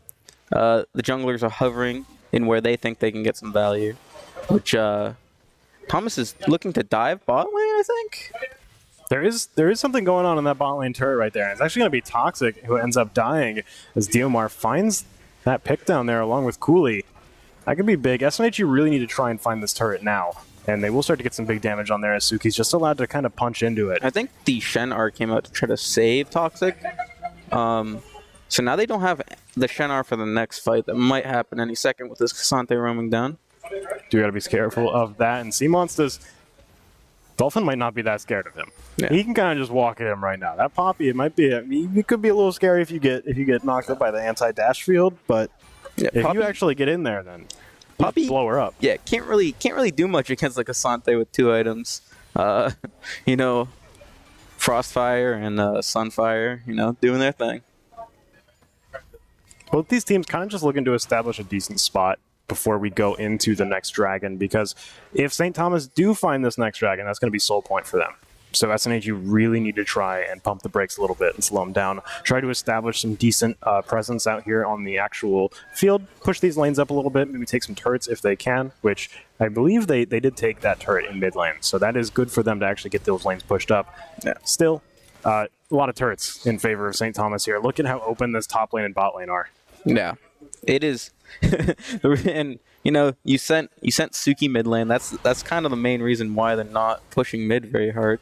Speaker 2: The junglers are hovering in where they think they can get some value, which Thomas is looking to dive bot lane, I think.
Speaker 1: There is something going on in that bot lane turret right there. It's actually going to be Toxic who ends up dying as Diomar finds that pick down there along with Cooley. That could be big. SNHU really need to try and find this turret now. And they will start to get some big damage on there as Suki's just allowed to kind of punch into it.
Speaker 2: I think the Shen R came out to try to save Toxic. So now they don't have the Shen R for the next fight that might happen any second with this Cassante roaming down.
Speaker 1: You gotta be careful of that. And Seamonsters, Dolphin might not be that scared of him. Yeah. He can kind of just walk at him right now. That Poppy, it could be a little scary if you get knocked up by the anti-dash field, but if Poppy, you actually get in there, then Poppy blow her up.
Speaker 2: Yeah, can't really do much against the Cassante with 2 items. Frostfire and Sunfire, doing their thing.
Speaker 1: Both these teams kind of just looking to establish a decent spot before we go into the next dragon, because if St. Thomas do find this next dragon, that's going to be soul point for them. So SNHU really need to try and pump the brakes a little bit and slow them down. Try to establish some decent presence out here on the actual field. Push these lanes up a little bit. Maybe take some turrets if they can, which I believe they did take that turret in mid lane. So that is good for them to actually get those lanes pushed up. Yeah. Still, a lot of turrets in favor of St. Thomas here. Look at how open this top lane and bot lane are.
Speaker 2: Yeah, it is. And you sent Suki mid lane. That's kind of the main reason why they're not pushing mid very hard.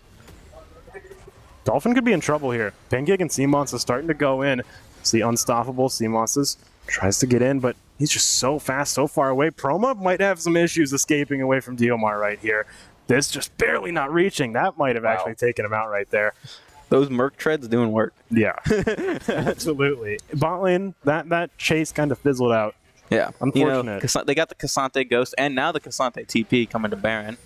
Speaker 1: Dolphin could be in trouble here. Pancake and Seamonst is starting to go in. It's the unstoppable. Seamonst tries to get in, but he's just so fast, so far away. Proma might have some issues escaping away from Diomar right here. This just barely not reaching. That might have actually taken him out right there.
Speaker 2: Those Merc treads doing work.
Speaker 1: Yeah, absolutely. Bot lane, that chase kind of fizzled out.
Speaker 2: Yeah,
Speaker 1: unfortunate.
Speaker 2: They got the Cassante Ghost and now the Cassante TP coming to Baron.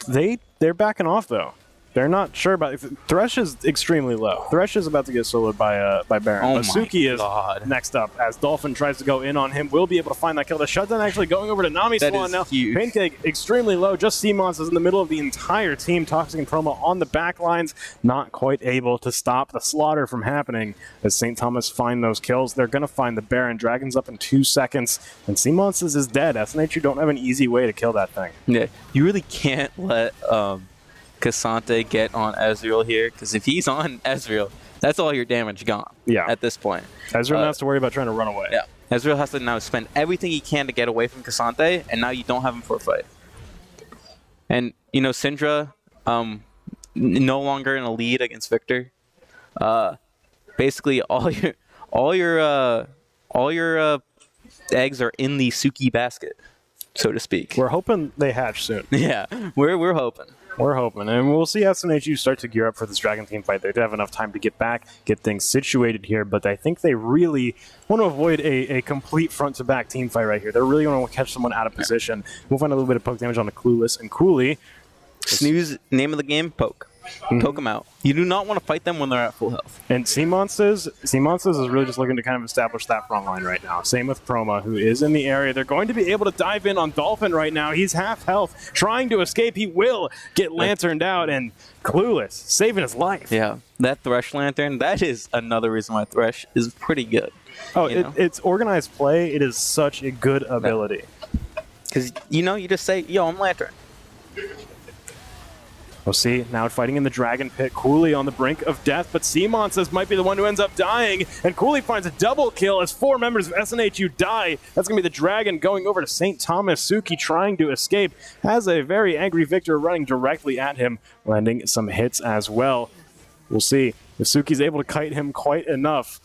Speaker 1: They're backing off though. They're not sure about Thresh is extremely low. Thresh is about to get soloed by Baron.
Speaker 2: Oh
Speaker 1: but Suki is next up as Dolphin tries to go in on him. Will be able to find that kill. The shutdown actually going over to Nami Swan now.
Speaker 2: Huge.
Speaker 1: Pancake extremely low. Just Seamonst is in the middle of the entire team. Toxic and Promo on the back lines. Not quite able to stop the slaughter from happening as St. Thomas find those kills. They're going to find the Baron. Dragon's up in 2 seconds. And Seamonst is dead. SNHU don't have an easy way to kill that thing.
Speaker 2: Yeah, you really can't let Cassante get on Ezreal here, because if he's on Ezreal, that's all your damage gone. Yeah. At this point,
Speaker 1: Ezreal has to worry about trying to run away.
Speaker 2: Yeah, Ezreal has to now spend everything he can to get away from Cassante, and now you don't have him for a fight. And Syndra, no longer in a lead against Victor. Basically, all all your eggs are in the Suki basket, so to speak.
Speaker 1: We're hoping they hatch soon.
Speaker 2: Yeah, we're hoping.
Speaker 1: We're hoping, and we'll see SNHU start to gear up for this Dragon team fight. They do have enough time to get back, get things situated here, but I think they really want to avoid a complete front-to-back team fight right here. They really want to catch someone out of position. We'll find a little bit of poke damage on the Clueless and Cooley.
Speaker 2: Snooze, name of the game, poke. Poke them out. You do not want to fight them when they're at full health.
Speaker 1: And Sea Monsters is really just looking to kind of establish that front line right now. Same with Chroma, who is in the area. They're going to be able to dive in on Dolphin right now. He's half health, trying to escape. He will get lanterned out, and Clueless saving his life.
Speaker 2: Yeah, that Thresh Lantern, that is another reason why Thresh is pretty good.
Speaker 1: Oh, it's organized play. It is such a good ability.
Speaker 2: Because, you just say, yo, I'm Lantern.
Speaker 1: We'll see. Now fighting in the Dragon Pit. Cooley on the brink of death, but Sea Monsters might be the one who ends up dying. And Cooley finds a double kill as 4 members of SNHU die. That's going to be the Dragon going over to St. Thomas. Suki trying to escape. Has a very angry Victor running directly at him, landing some hits as well. We'll see if Suki's able to kite him quite enough.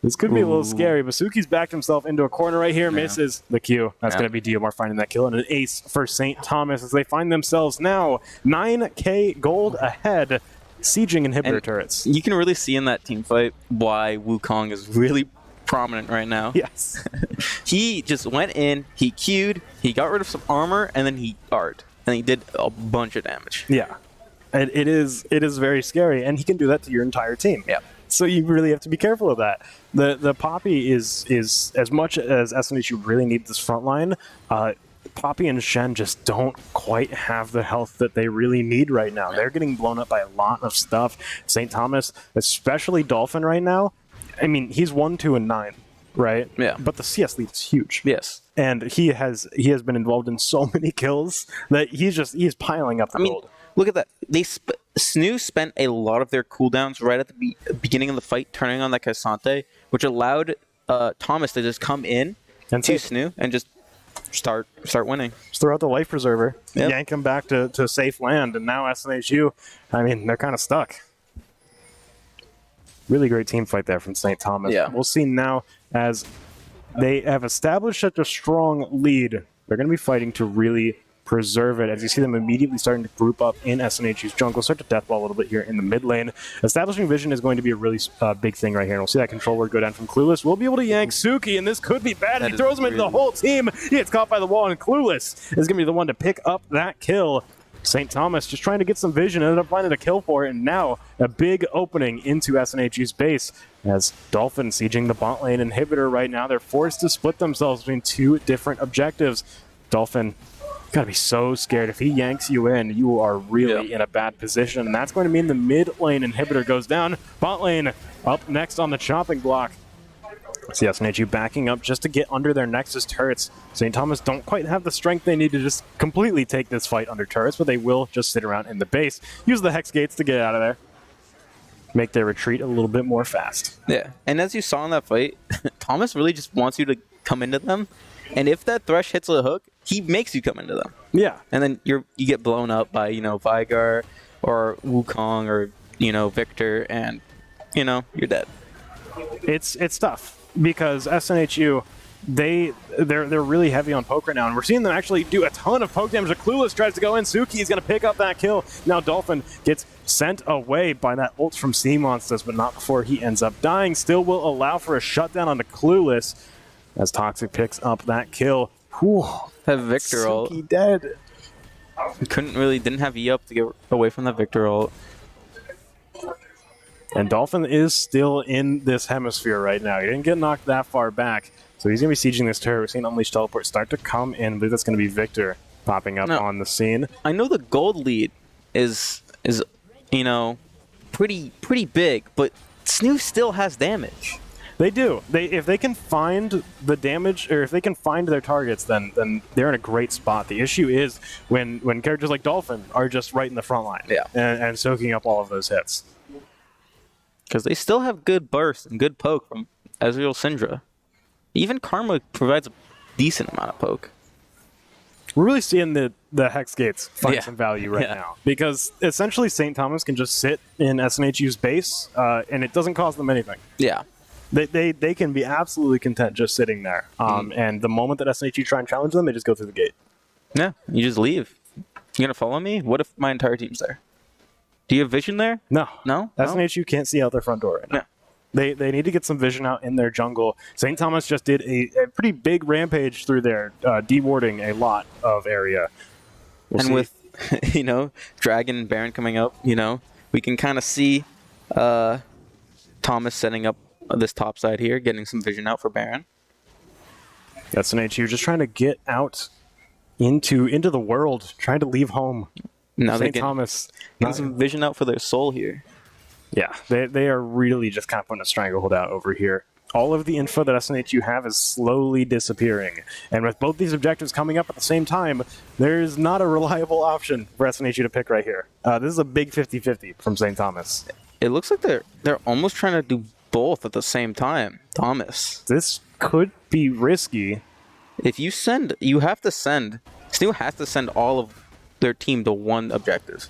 Speaker 1: This could be a little scary, but Suki's backed himself into a corner right here, misses the Q. That's going to be Diomar finding that kill, and an ace for St. Thomas as they find themselves now 9k gold ahead, sieging inhibitor turrets.
Speaker 2: You can really see in that team fight why Wukong is really prominent right now.
Speaker 1: Yes.
Speaker 2: He just went in, he Q'd, he got rid of some armor, and then he R'd, and he did a bunch of damage.
Speaker 1: Yeah. It is very scary, and he can do that to your entire team.
Speaker 2: Yeah.
Speaker 1: So you really have to be careful of that. The Poppy is as much as SNHU really need this front line, Poppy and Shen just don't quite have the health that they really need right now. They're getting blown up by a lot of stuff. St. Thomas, especially Dolphin right now, I mean, he's 1, 2, and 9, right?
Speaker 2: Yeah.
Speaker 1: But the CS lead is huge.
Speaker 2: Yes.
Speaker 1: And he has been involved in so many kills that he's piling up the gold.
Speaker 2: Look at that. SNHU spent a lot of their cooldowns right at the beginning of the fight turning on that Cassante, which allowed Thomas to just come in
Speaker 1: and
Speaker 2: to SNHU and just start winning.
Speaker 1: Just throw out the life preserver,
Speaker 2: Yep.
Speaker 1: yank him back to safe land, and now SNHU, I mean, they're kind of stuck. Really great team fight there from St. Thomas.
Speaker 2: Yeah.
Speaker 1: We'll see now as they have established such a strong lead, they're going to be fighting to really preserve it as you see them immediately starting to group up in SNHU's jungle, start to deathball a little bit here in the mid lane. Establishing vision is going to be a really big thing right here, and we'll see that control word go down from Clueless. We'll be able to yank Suki, and this could be bad. He throws him into the whole team. He gets caught by the wall, and Clueless is going to be the one to pick up that kill. St. Thomas just trying to get some vision, ended up finding a kill for it, and now a big opening into SNHU's base as Dolphin sieging the bot lane inhibitor right now. They're forced to split themselves between 2 different objectives. Dolphin, gotta be so scared. If he yanks you in, you are really in a bad position, and that's going to mean the mid lane inhibitor goes down. Bot lane up next on the chopping block. See SNHU backing up just to get under their Nexus turrets. St. Thomas don't quite have the strength they need to just completely take this fight under turrets, but they will just sit around in the base, use the Hex Gates to get out of there, make their retreat a little bit more fast.
Speaker 2: Yeah, and as you saw in that fight, Thomas really just wants you to come into them, and if that Thresh hits a hook, he makes you come into them.
Speaker 1: Yeah.
Speaker 2: And then you get blown up by, Vigar or Wukong or, Victor, and, you're dead.
Speaker 1: It's tough because SNHU, they're really heavy on poke right now, and we're seeing them actually do a ton of poke damage. Clueless tries to go in. Suki is going to pick up that kill. Now Dolphin gets sent away by that ult from Sea Monsters, but not before he ends up dying. Still will allow for a shutdown onto Clueless as Toxic picks up that kill. Whew.
Speaker 2: That Victor ult.
Speaker 1: Suki dead.
Speaker 2: Didn't have E up to get away from that Victor ult.
Speaker 1: And Dolphin is still in this hemisphere right now. He didn't get knocked that far back, so he's going to be sieging this turret. We're seeing Unleashed Teleport start to come in. I believe that's going to be Victor popping up on the scene.
Speaker 2: I know the gold lead is pretty big, but SNHU still has damage.
Speaker 1: They do. If they can find the damage, or if they can find their targets, then they're in a great spot. The issue is when characters like Dolphin are just right in the front line, and soaking up all of those hits.
Speaker 2: Because they still have good burst and good poke from Ezreal Syndra. Even Karma provides a decent amount of poke.
Speaker 1: We're really seeing the Hex Gates find some value right now. Because essentially St. Thomas can just sit in SNHU's base, and it doesn't cost them anything.
Speaker 2: Yeah.
Speaker 1: They can be absolutely content just sitting there. And the moment that SNHU try and challenge them, they just go through the gate.
Speaker 2: Yeah, you just leave. You gonna follow me? What if my entire team's there? Do you have vision there?
Speaker 1: No.
Speaker 2: No?
Speaker 1: SNHU can't see out their front door right now.
Speaker 2: Yeah.
Speaker 1: They need to get some vision out in their jungle. St. Thomas just did a pretty big rampage through there, dewarding a lot of area. We'll see.
Speaker 2: With, Dragon and Baron coming up, we can kind of see Thomas setting up this top side here, getting some vision out for Baron.
Speaker 1: SNHU just trying to get out into the world, trying to leave home.
Speaker 2: Now
Speaker 1: St. Thomas
Speaker 2: getting some vision out for their soul here.
Speaker 1: Yeah, they are really just kind of putting a stranglehold out over here. All of the info that SNHU have is slowly disappearing. And with both these objectives coming up at the same time, there's not a reliable option for SNHU to pick right here. This is a big 50-50 from St. Thomas.
Speaker 2: It looks like they're almost trying to do both at the same time, Thomas.
Speaker 1: This could be risky.
Speaker 2: If you have to send. SNHU has to send all of their team to one objective.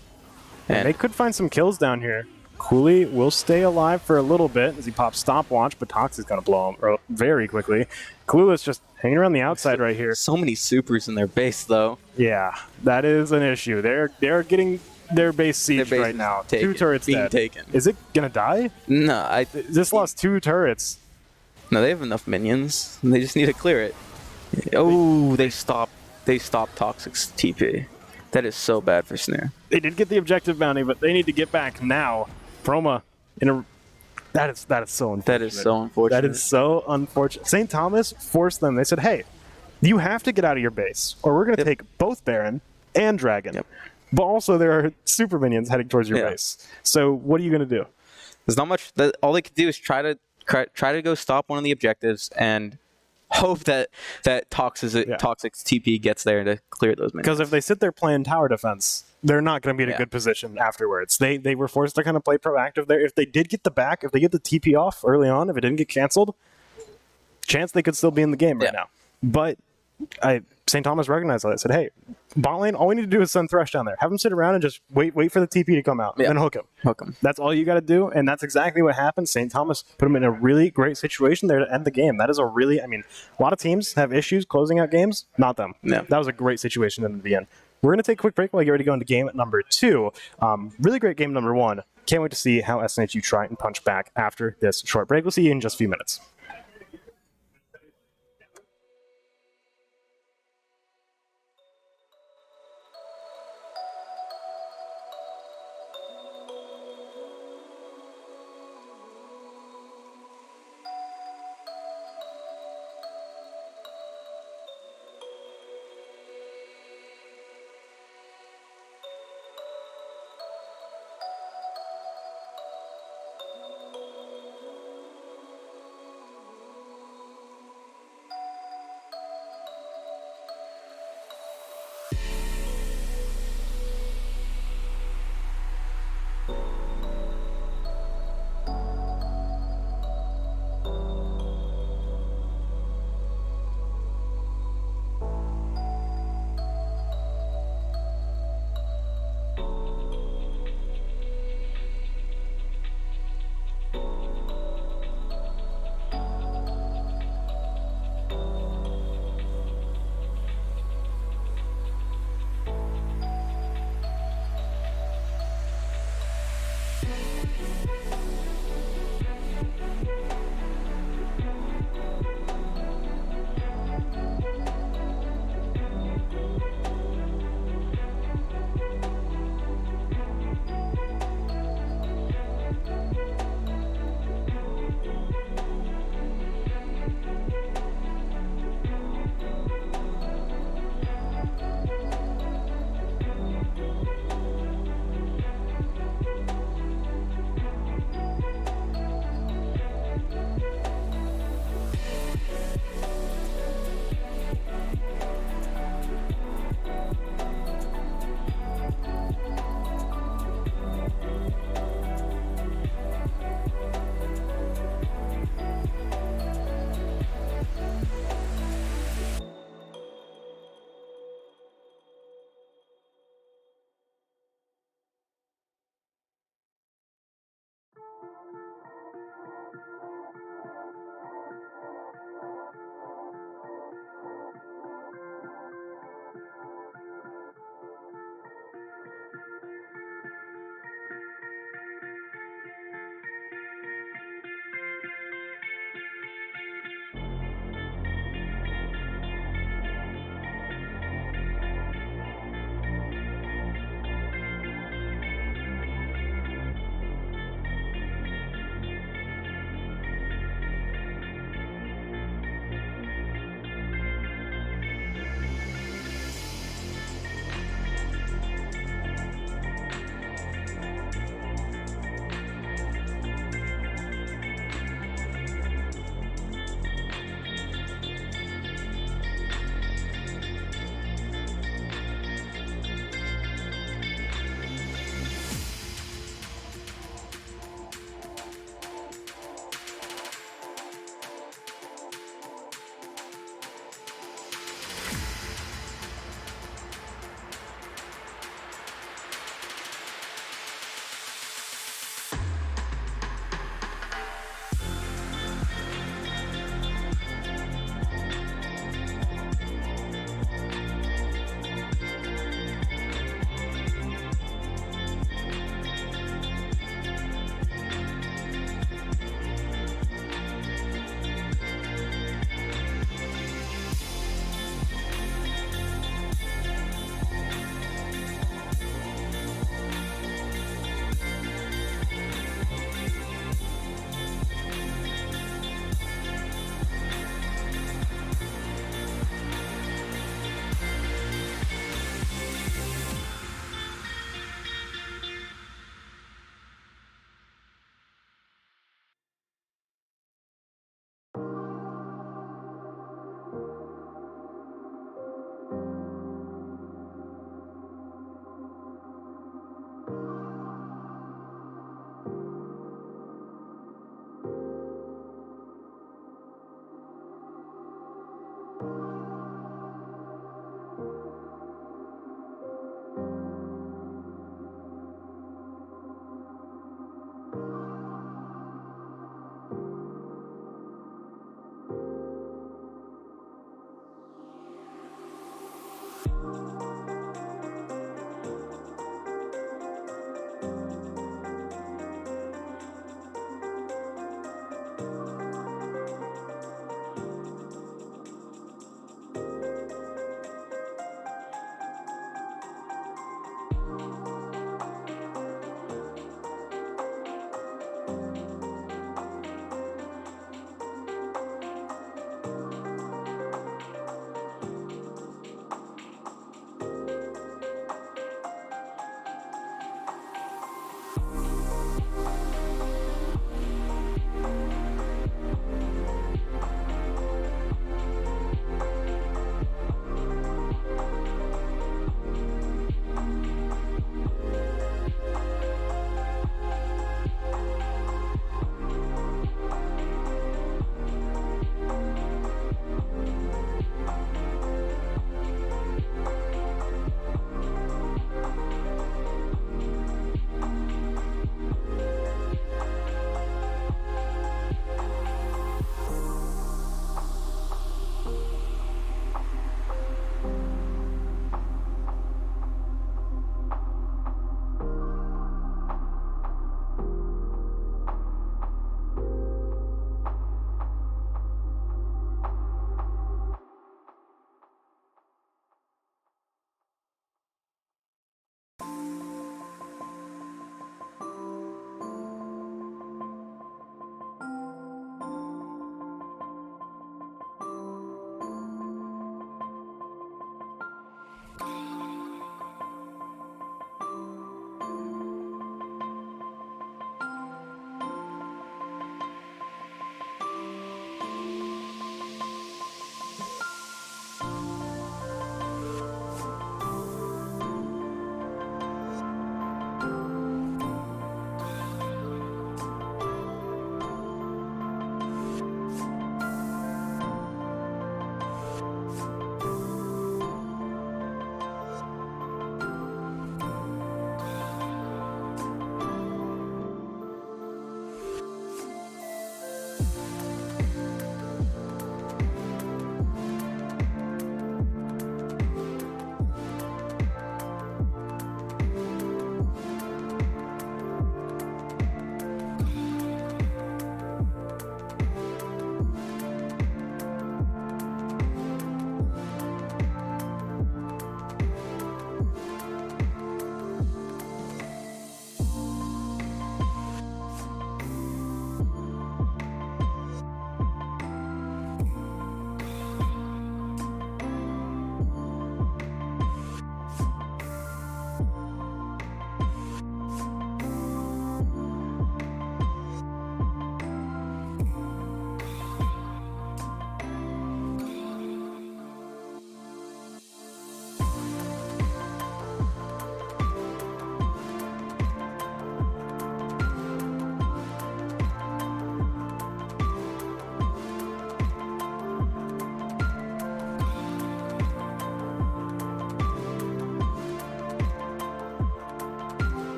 Speaker 1: And they could find some kills down here. Cooley will stay alive for a little bit as he pops stopwatch, but Tox is going to blow him very quickly. Clueless just hanging around the outside right here.
Speaker 2: So many supers in their base, though.
Speaker 1: Yeah, that is an issue. They're getting their base sieged right now. Two turrets dead.
Speaker 2: Taken.
Speaker 1: Is it going to die?
Speaker 2: No,
Speaker 1: This lost 2 turrets.
Speaker 2: No, they have enough minions. They just need to clear it. Oh, they stopped Toxic's TP. That is so bad for SNHU.
Speaker 1: They did get the objective bounty, but they need to get back now. Chroma that is so unfortunate.
Speaker 2: That is so unfortunate.
Speaker 1: That is so unfortunate. St. Thomas forced them. They said, hey, you have to get out of your base, or we're going to take both Baron and Dragon.
Speaker 2: Yep.
Speaker 1: But also there are super minions heading towards your base. So what are you going to do?
Speaker 2: There's not much. All they could do is try to go stop one of the objectives and hope that Toxic's TP gets there to clear those minions.
Speaker 1: Because if they sit there playing tower defense, they're not going to be in a good position afterwards. They were forced to kind of play proactive there. If they did get the TP off early on, if it didn't get canceled, chance they could still be in the game right now. But St. Thomas recognized that. Said, hey, bot lane, all we need to do is send Thresh down there. Have him sit around and just wait for the TP to come out, and then hook him. That's all you got to do, and that's exactly what happened. St. Thomas put him in a really great situation there to end the game. That is a lot of teams have issues closing out games. Not them.
Speaker 2: Yeah.
Speaker 1: That was a great situation in the end. We're going to take a quick break while I get ready to go into game number 2. Really great game number 1. Can't wait to see how SNHU try and punch back after this short break. We'll see you in just a few minutes.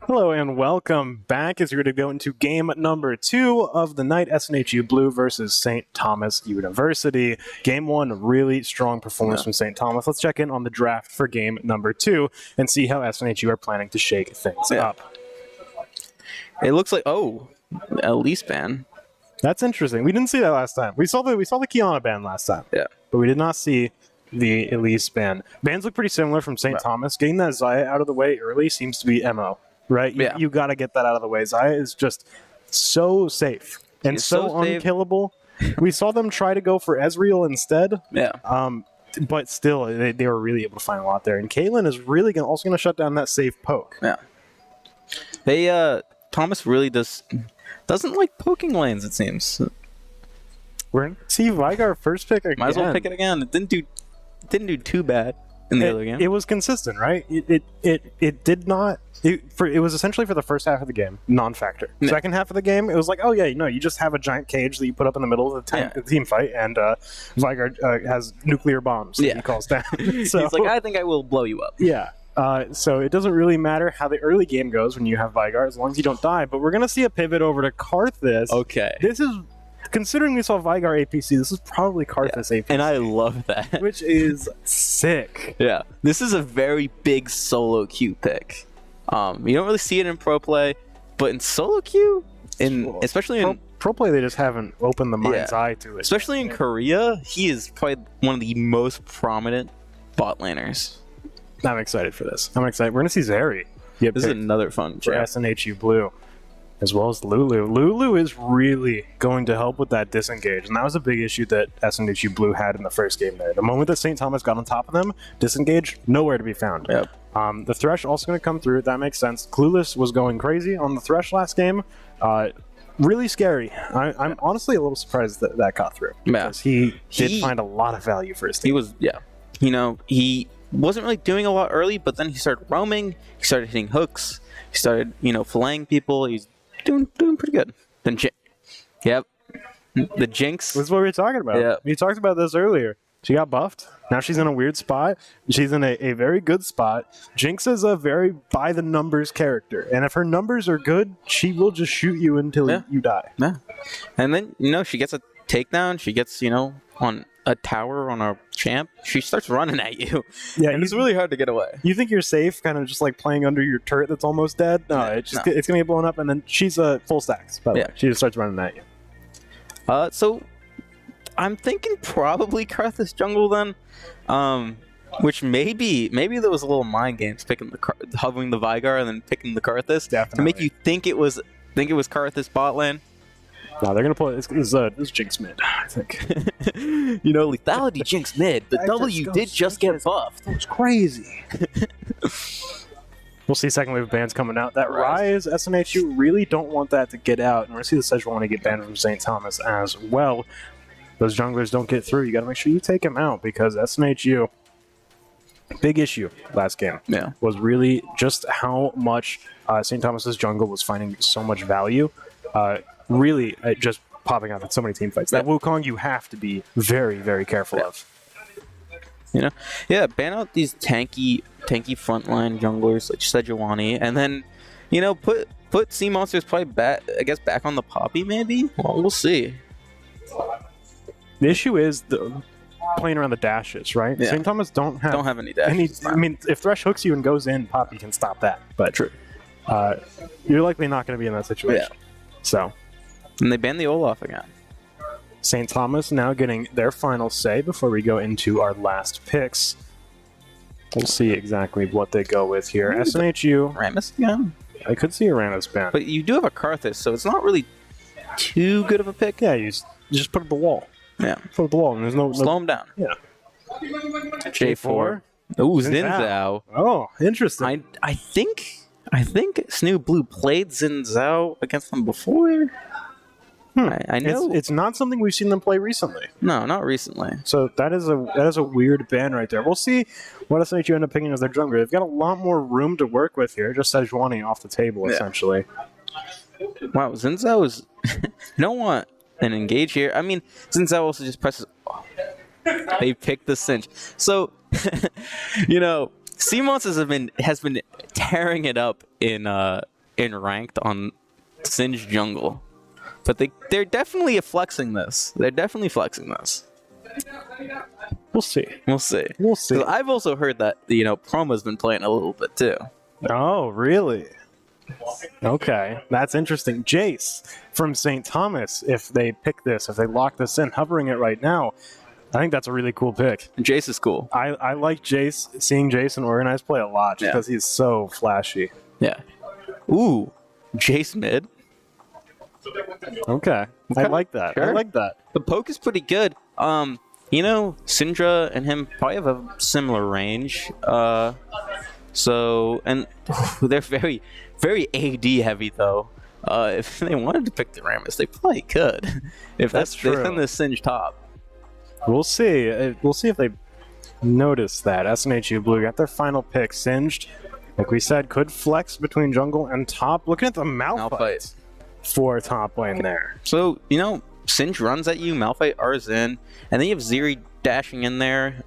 Speaker 1: Hello and welcome back as we're going to go into game number 2 of the night, SNHU Blue versus St. Thomas University. Game 1, really strong performance from St. Thomas. Let's check in on the draft for game number 2 and see how SNHU are planning to shake things up.
Speaker 2: It looks like, Elise ban.
Speaker 1: That's interesting. We didn't see that last time. We saw the Kiana ban last time.
Speaker 2: Yeah.
Speaker 1: But we did not see the Elise ban. Bans look pretty similar from St. Thomas. Getting that Zaya out of the way early seems to be MO. Right? You got to get that out of the way. Zaya is just so safe and so unkillable. We saw them try to go for Ezreal instead. Yeah. But still, they were really able to find a lot there. And Caitlyn is really also going to shut down that safe poke.
Speaker 2: Yeah. Thomas really doesn't like poking lanes, it seems.
Speaker 1: We're going to see Vigar first pick again.
Speaker 2: Might as well pick it again. It didn't do too bad in the other game.
Speaker 1: It was consistent, right? It did not... It was essentially for the first half of the game, non-factor.
Speaker 2: No.
Speaker 1: Second half of the game, it was like, you just have a giant cage that you put up in the middle of the team fight, and Vigar has nuclear bombs that he calls down. So,
Speaker 2: he's like, I think I will blow you up.
Speaker 1: Yeah. So it doesn't really matter how the early game goes when you have Vigar, as long as you don't die. But we're going to see a pivot over to Karthus.
Speaker 2: Okay.
Speaker 1: This is... Considering we saw Vigar APC, this is probably Karthus APC.
Speaker 2: And I love that.
Speaker 1: Which is sick.
Speaker 2: Yeah. This is a very big solo queue pick. You don't really see it in pro play, but in solo queue, especially in
Speaker 1: pro play, they just haven't opened the mind's eye to it.
Speaker 2: Especially in Korea, he is probably one of the most prominent bot laners.
Speaker 1: I'm excited for this. I'm excited. We're gonna see Zeri.
Speaker 2: This is another fun
Speaker 1: for SNHU Blue, as well as Lulu. Lulu is really going to help with that disengage, and that was a big issue that SNHU Blue had in the first game there. The moment that St. Thomas got on top of them, disengage, nowhere to be found.
Speaker 2: Yep.
Speaker 1: The Thresh also going to come through. That makes sense. Clueless was going crazy on the Thresh last game. Really scary. I'm honestly a little surprised that got through. Because he did find a lot of value for his team.
Speaker 2: He wasn't really doing a lot early, but then he started roaming. He started hitting hooks. He started, filleting people. He's doing pretty good. Then, the Jinx.
Speaker 1: This is what we were talking about.
Speaker 2: Yeah.
Speaker 1: We talked about this earlier. She got buffed. Now she's in a weird spot. She's in a very good spot. Jinx is a very by-the-numbers character. And if her numbers are good, she will just shoot you until you die.
Speaker 2: Yeah. And then, she gets a takedown. She gets, on a tower on a champ. She starts running at you. Yeah, and it's really hard to get away.
Speaker 1: You think you're safe, kind of just like playing under your turret that's almost dead? No, it's going to get blown up, and then she's full stacks, by the way. She just starts running at you.
Speaker 2: So... I'm thinking probably Karthus jungle then, which maybe there was a little mind games picking hovering the Vigar and then picking the Karthus to make you think it was Karthus bot lane.
Speaker 1: No, they're gonna play this Jinx mid, I think.
Speaker 2: Lethality Jinx mid. The W did just get buffed.
Speaker 1: That was crazy. We'll see second wave of bans coming out. That Rise SNHU really don't want that to get out, and we're gonna see the SNHU get banned from St. Thomas as well. Those junglers don't get through. You got to make sure you take them out because SNHU, big issue last game, was really just how much St. Thomas's jungle was finding so much value. Really just popping out in so many team fights. That Wukong you have to be very, very careful of.
Speaker 2: Ban out these tanky frontline junglers like Sejuani, and then, put Sea Monsters probably back on the Poppy maybe? Well, we'll see.
Speaker 1: The issue is playing around the dashes, right?
Speaker 2: Yeah.
Speaker 1: St. Thomas don't have
Speaker 2: any dashes.
Speaker 1: If Thresh hooks you and goes in, Poppy can stop that. But
Speaker 2: true.
Speaker 1: You're likely not going to be in that situation. Yeah. So.
Speaker 2: And they banned the Olaf again.
Speaker 1: St. Thomas now getting their final say before we go into our last picks. We'll see exactly what they go with here. SNHU.
Speaker 2: Rammus again?
Speaker 1: I could see a Rammus ban.
Speaker 2: But you do have a Karthus, so it's not really too good of a pick.
Speaker 1: Yeah, you just put up the wall.
Speaker 2: Yeah.
Speaker 1: Put up the wall, and there's no...
Speaker 2: Slow him down.
Speaker 1: Yeah.
Speaker 2: J4. Ooh, Xin.
Speaker 1: Oh, interesting.
Speaker 2: I think SNHU Blue played Xin Zhao against them before. I know
Speaker 1: it's not something we've seen them play recently.
Speaker 2: No, not recently.
Speaker 1: So that is a weird ban right there. We'll see what SNHU end up picking as their jungler. They've got a lot more room to work with here. Just Sejuani off the table essentially.
Speaker 2: Wow, Xin Zhao is. You don't want an engage here. I mean, Xin Zhao also just presses. Oh, they picked the cinch. So, Sea Monsters has been tearing it up in in ranked on Singed jungle, but they're definitely flexing this. They're definitely flexing this.
Speaker 1: We'll see.
Speaker 2: We'll see.
Speaker 1: We'll see.
Speaker 2: 'Cause I've also heard that Promo's been playing a little bit too.
Speaker 1: Oh, really? Okay, that's interesting. Jace from St. Thomas, if they pick this, if they lock this in, hovering it right now, I think that's a really cool pick.
Speaker 2: Jace is cool.
Speaker 1: I like Jace, seeing Jace in organized play a lot just because he's so flashy.
Speaker 2: Yeah. Ooh, Jace mid.
Speaker 1: Okay. I like that.
Speaker 2: Sure.
Speaker 1: I like that.
Speaker 2: The poke is pretty good. Syndra and him probably have a similar range. And they're very, very AD heavy though. If they wanted to pick the Rammus, they probably could. If
Speaker 1: That's true.
Speaker 2: They send the Singe top.
Speaker 1: We'll see. We'll see if they notice that. SNHU Blue got their final pick. Singed, like we said, could flex between jungle and top. Looking at the Malphite for top lane there.
Speaker 2: So, Singe runs at you, Malphite R's in, and then you have Zeri dashing in there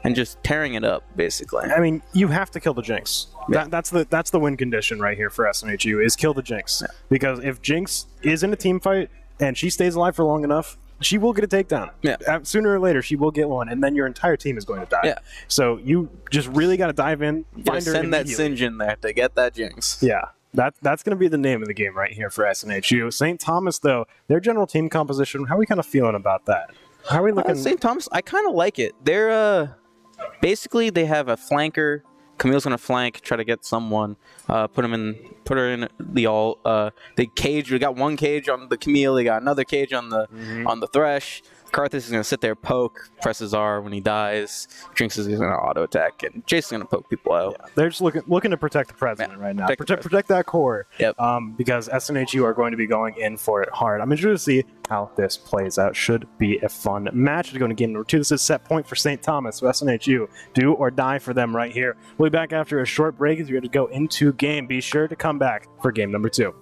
Speaker 2: and just tearing it up, basically.
Speaker 1: I mean, you have to kill the Jinx.
Speaker 2: Yeah.
Speaker 1: That's the win condition right here for SNHU, is kill the Jinx.
Speaker 2: Yeah.
Speaker 1: Because if Jinx is in a team fight and she stays alive for long enough, she will get a takedown.
Speaker 2: Yeah.
Speaker 1: Sooner or later, she will get one, and then your entire team is going to die.
Speaker 2: Yeah.
Speaker 1: So you just really got to dive in, find her
Speaker 2: send that
Speaker 1: immediately.
Speaker 2: Singe in there to get that Jinx.
Speaker 1: Yeah. That's going to be the name of the game right here for SNHU. St. Thomas, though, their general team composition, how are we kind of feeling about that? How are we looking?
Speaker 2: St. Thomas, I kind of like it. They're basically they have a flanker. Camille's gonna flank, try to get someone, put her in the all. The cage. We got one cage on the Camille. They got another cage on the Thresh. Karthus is gonna sit there, poke, presses R when he dies. Jinx is gonna auto attack, and Jason's gonna poke people out.
Speaker 1: Yeah, they're just looking to protect the president right now. Protect that core.
Speaker 2: Yep.
Speaker 1: Because SNHU are going to be going in for it hard. I'm interested to see how this plays out. Should be a fun match. We're going to game number 2. This is set point for St. Thomas. So SNHU, do or die for them right here. We'll be back after a short break as we're going to go into game. Be sure to come back for game number 2.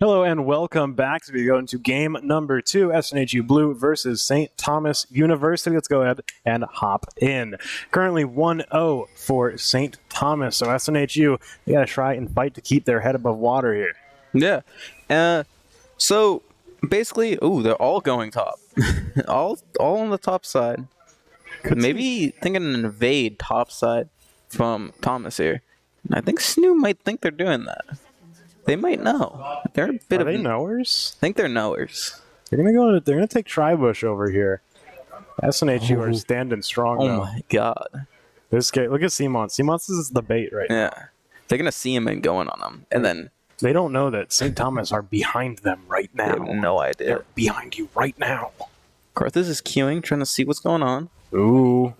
Speaker 1: Hello and welcome back as we go into game number 2, SNHU Blue versus St. Thomas University. Let's go ahead and hop in. Currently 1-0 for St. Thomas, so SNHU, they got to try and fight to keep their head above water here.
Speaker 2: Yeah. So basically, they're all going top. all on the top side. Maybe thinking an invade top side from Thomas here. I think SNHU might think they're doing that. They might know. They're a bit
Speaker 1: Are they knowers?
Speaker 2: I think they're knowers.
Speaker 1: They're gonna take Tribush over here. SNHU are standing strong.
Speaker 2: Oh
Speaker 1: though.
Speaker 2: my god.
Speaker 1: This guy, look at Simon. Simons is the bait right now.
Speaker 2: Yeah. They're gonna see him and going on him, and then
Speaker 1: They don't know that St. Thomas are behind them right
Speaker 2: they
Speaker 1: now.
Speaker 2: have no idea.
Speaker 1: They're behind you right now.
Speaker 2: Karthus is queuing, trying to see what's going on.
Speaker 1: Ooh.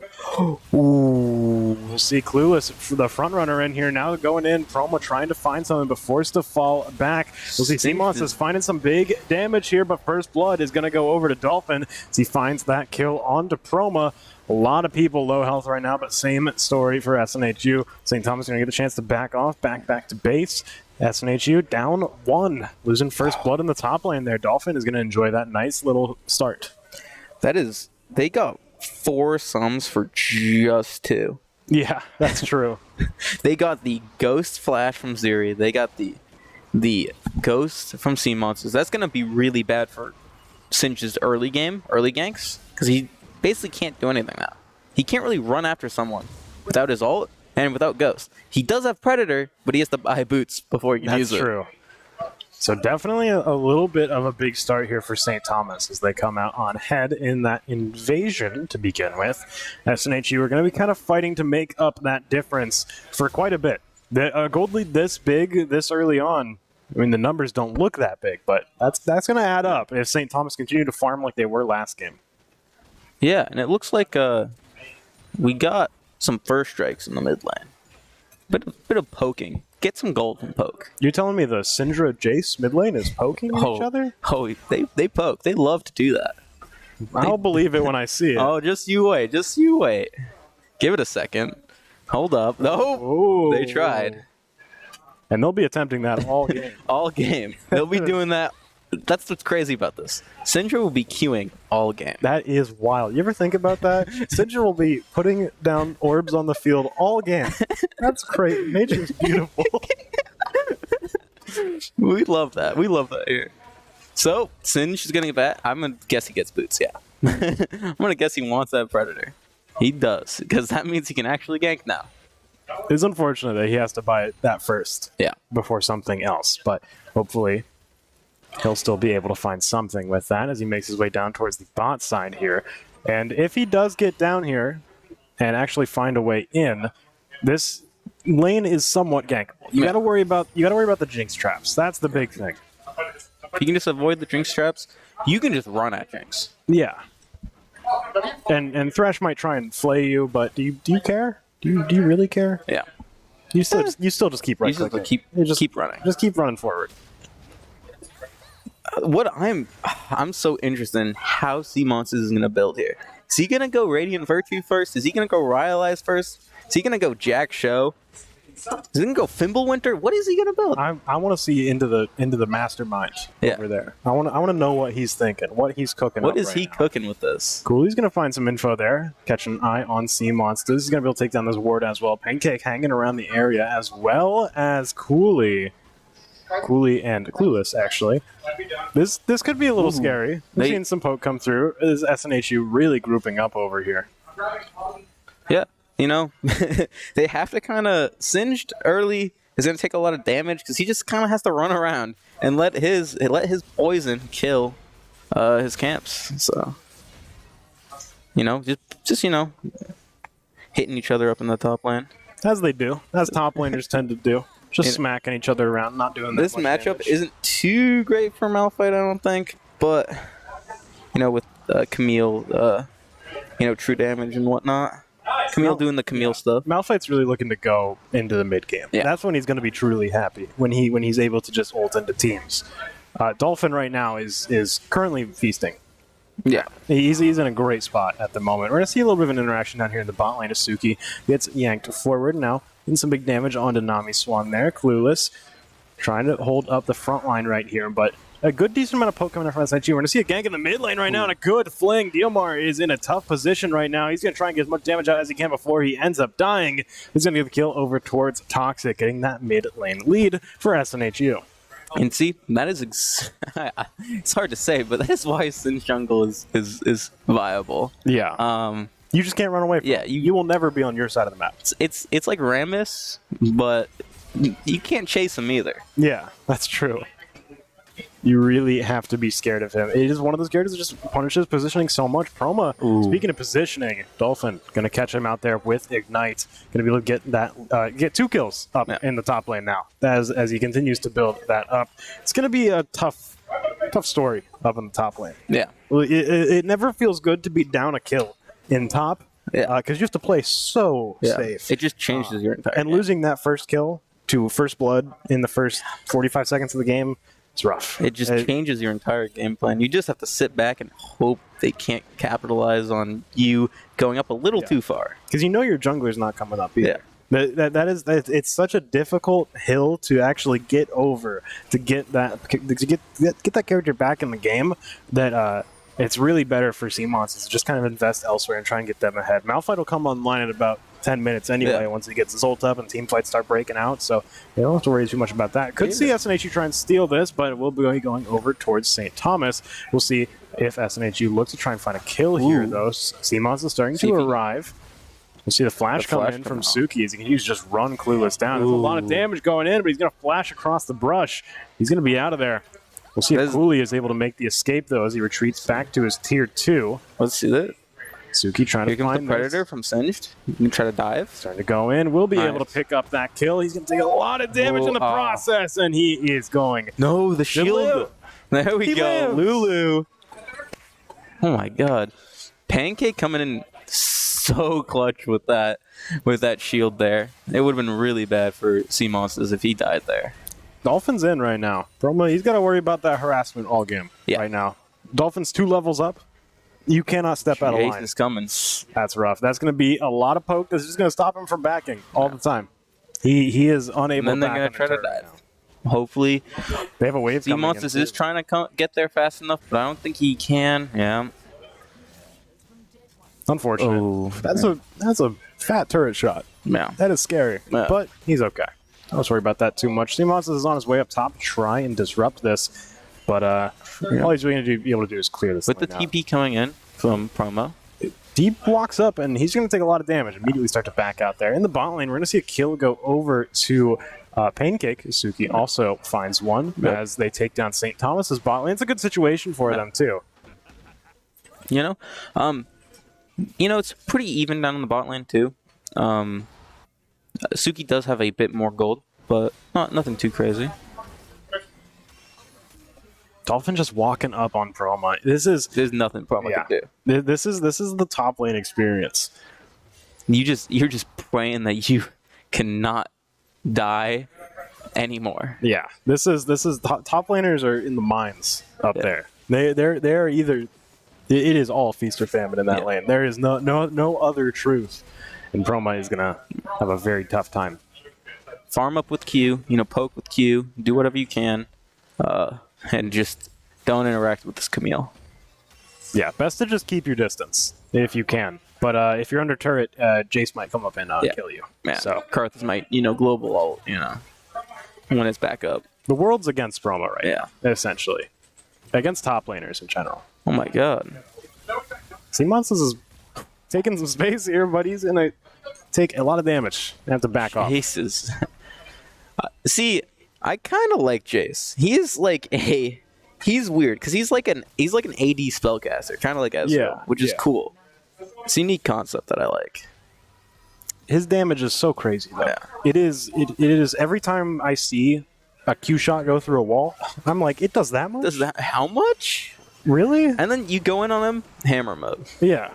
Speaker 1: We'll see Clueless, the front runner in here now going in. Promo trying to find something but forced to fall back. We'll see Simons is finding some big damage here, but First Blood is going to go over to Dolphin as he finds that kill onto Proma. A lot of people low health right now, but same story for SNHU. St. Thomas going to get a chance to back off, back to base. SNHU down 1, losing First Blood in the top lane there. Dolphin is going to enjoy that nice little start.
Speaker 2: They got 4 sums for just 2.
Speaker 1: Yeah, that's true.
Speaker 2: They got the Ghost Flash from Zeri. They got the Ghost from Sea Monsters. That's going to be really bad for Sinch's early ganks, because he basically can't do anything now. He can't really run after someone without his ult and without Ghost. He does have Predator, but he has to buy boots before he can use it.
Speaker 1: That's true. So definitely a little bit of a big start here for St. Thomas as they come out on head in that invasion to begin with. SNHU are going to be kind of fighting to make up that difference for quite a bit. The gold lead this big, this early on, I mean, the numbers don't look that big, but that's going to add up if St. Thomas continue to farm like they were last game.
Speaker 2: Yeah, and it looks like we got some first strikes in the mid lane. Bit of poking. Get some gold from poke.
Speaker 1: You're telling me the Syndra Jace mid lane is poking each other?
Speaker 2: Oh, they poke. They love to do that.
Speaker 1: I'll believe it when I see it.
Speaker 2: Oh, just you wait. Give it a second. Hold up. No, they tried.
Speaker 1: And they'll be attempting that all game.
Speaker 2: All game. They'll be doing that. That's what's crazy about this. Syndra will be queuing all game.
Speaker 1: That is wild. You ever think about that? Syndra will be putting down orbs on the field all game. That's great. Nature's beautiful.
Speaker 2: We love that. We love that here. So, Singe is getting a bat. I'm going to guess he gets boots, yeah. I'm going to guess he wants that Predator. He does, because that means he can actually gank now.
Speaker 1: It's unfortunate that he has to buy that first before something else, but hopefully he'll still be able to find something with that as he makes his way down towards the bot side here. And if he does get down here and actually find a way in, this lane is somewhat gankable. You got to worry about the Jinx traps. That's the big thing.
Speaker 2: If you can just avoid the Jinx traps, you can just run at Jinx.
Speaker 1: Yeah. And Thresh might try and flay you, but do you care? Do you really care?
Speaker 2: Yeah.
Speaker 1: You still just keep right clicking.
Speaker 2: Keep running.
Speaker 1: Just keep running forward.
Speaker 2: What I'm so interested in how Sea Monsters is going to build here. Is he going to go Radiant Virtue first? Is he going to go Rhyalize first? Is he going to go Jack Show? Is he going to go Fimbulwinter? What is he going to build?
Speaker 1: I want to see into the mastermind over there. I want to know what he's thinking, what he's cooking.
Speaker 2: What is he cooking with this?
Speaker 1: Cool. He's going to find some info there. Catch an eye on Sea Monsters. He's going to be able to take down this ward as well. Pancake hanging around the area as well as Cooley and Clueless, actually. This could be a little scary. We've seen some poke come through. Is SNHU really grouping up over here?
Speaker 2: Yeah, they have to kind of Singed early is going to take a lot of damage because he just kind of has to run around and let his poison kill his camps. So, just hitting each other up in the top lane.
Speaker 1: As they do. As top laners tend to do. Just smacking each other around, not doing that
Speaker 2: This
Speaker 1: much
Speaker 2: matchup
Speaker 1: damage.
Speaker 2: isn't too great for Malphite, I don't think. But, with Camille, true damage and whatnot. Camille doing the Camille stuff.
Speaker 1: Malphite's really looking to go into the mid game.
Speaker 2: Yeah.
Speaker 1: That's when he's going to be truly happy, when he's able to just ult into teams. Dolphin right now is currently feasting.
Speaker 2: Yeah.
Speaker 1: He's in a great spot at the moment. We're going to see a little bit of an interaction down here in the bot lane. Asuki gets yanked forward now. Getting some big damage onto Nami Swan there. Clueless trying to hold up the front line right here, but a good decent amount of poke coming in from SNHU. We're going to see a gank in the mid lane right now, and a good fling. Diomar is in a tough position right now. He's going to try and get as much damage out as he can before he ends up dying. He's going to get the kill over towards Toxic, getting that mid lane lead for SNHU.
Speaker 2: And see, that is it's hard to say, but that is why Sin Jungle is viable.
Speaker 1: Yeah. You just can't run away from it. You will never be on your side of the map.
Speaker 2: It's like Rammus, but you can't chase him either.
Speaker 1: Yeah, that's true. You really have to be scared of him. It is one of those characters that just punishes positioning so much. Proma, speaking of positioning, Dolphin going to catch him out there with Ignite. Going to be able to get that, get 2 kills up in the top lane now as he continues to build that up. It's going to be a tough story up in the top lane.
Speaker 2: Yeah.
Speaker 1: It never feels good to be down a kill in top because you have to play so safe.
Speaker 2: It just changes your entire
Speaker 1: and
Speaker 2: game.
Speaker 1: Losing that first kill to first blood in the first 45 seconds of the game, it's rough.
Speaker 2: It just changes your entire game plan. You just have to sit back and hope they can't capitalize on you going up a little too far.
Speaker 1: Because you know your jungler's not coming up either. It's such a difficult hill to actually get over to get that character back in the game that it's really better for CMONs to just kind of invest elsewhere and try and get them ahead. Malphite will come online in about 10 minutes anyway once he gets his ult up and team fights start breaking out, so you don't have to worry too much about that. Could see SNHU try and steal this, but it will be going over towards St. Thomas. We'll see if SNHU looks to try and find a kill here, though. CMONs is starting to arrive. We'll see the flash come in from Suki as he can just run Clueless down. There's a lot of damage going in, but he's going to flash across the brush. He's going to be out of there. We'll see if Cooley is able to make the escape, though, as he retreats back to his tier 2.
Speaker 2: Let's see that.
Speaker 1: Suki trying to find
Speaker 2: the Predator from Singed. You can try to dive.
Speaker 1: Starting to go in. We'll be able to pick up that kill. He's going to take a lot of damage in the process, and he is going.
Speaker 2: No, the shield. There we go.
Speaker 1: Lives.
Speaker 2: Lulu. Oh, my God. Pancake coming in so clutch with that shield there. It would have been really bad for Sea Monsters if he died there.
Speaker 1: Dolphin's in right now. Broma, he's got to worry about that harassment all game right now. Dolphin's 2 levels up. You cannot step out of line.
Speaker 2: Is coming.
Speaker 1: That's rough. That's going to be a lot of poke. This is going to stop him from backing all the time. He is unable to back.
Speaker 2: And then they're going to try to dive. Hopefully.
Speaker 1: They have a wave coming in.
Speaker 2: Monsters is trying to get there fast enough, but I don't think he can. Yeah.
Speaker 1: Unfortunate. Oh, that's a fat turret shot.
Speaker 2: Yeah.
Speaker 1: That is scary. Yeah. But he's okay. Don't worry about that too much. Monsters is on his way up top to try and disrupt this. But all he's going to be able to do is clear this.
Speaker 2: With the TP coming in from Promo.
Speaker 1: Deep walks up, and he's going to take a lot of damage. Immediately start to back out there. In the bot lane, we're going to see a kill go over to Pancake. Suki also finds one as they take down St. Thomas's bot lane. It's a good situation for them, too.
Speaker 2: You know, it's pretty even down in the bot lane, too. Suki does have a bit more gold, but nothing too crazy.
Speaker 1: Dolphin just walking up on Proma.
Speaker 2: There's nothing Proma can do.
Speaker 1: This is the top lane experience.
Speaker 2: You're just praying that you cannot die anymore.
Speaker 1: Yeah, this is top laners are in the mines up there. They're either it is all feast or famine in that lane. There is no other truth, and Proma is gonna have a very tough time.
Speaker 2: Farm up with Q, poke with Q, do whatever you can. And just don't interact with this Camille.
Speaker 1: Yeah, best to just keep your distance if you can. But if you're under turret, Jace might come up and kill you.
Speaker 2: Yeah.
Speaker 1: So
Speaker 2: Karthus might, global ult, when it's back up.
Speaker 1: The world's against Proma right now, essentially. Against top laners in general.
Speaker 2: Oh my god.
Speaker 1: CMONs is taking some space here, but he's going to take a lot of damage and have to back off.
Speaker 2: Jesus. See, I kind of like Jace. He's weird because he's like an AD spellcaster, kind of like Ezreal, which is cool. It's a unique concept that I like.
Speaker 1: His damage is so crazy though. Yeah. It is every time I see a Q shot go through a wall, I'm like, it does that much?
Speaker 2: Does that how much?
Speaker 1: Really?
Speaker 2: And then you go in on him, hammer mode.
Speaker 1: Yeah.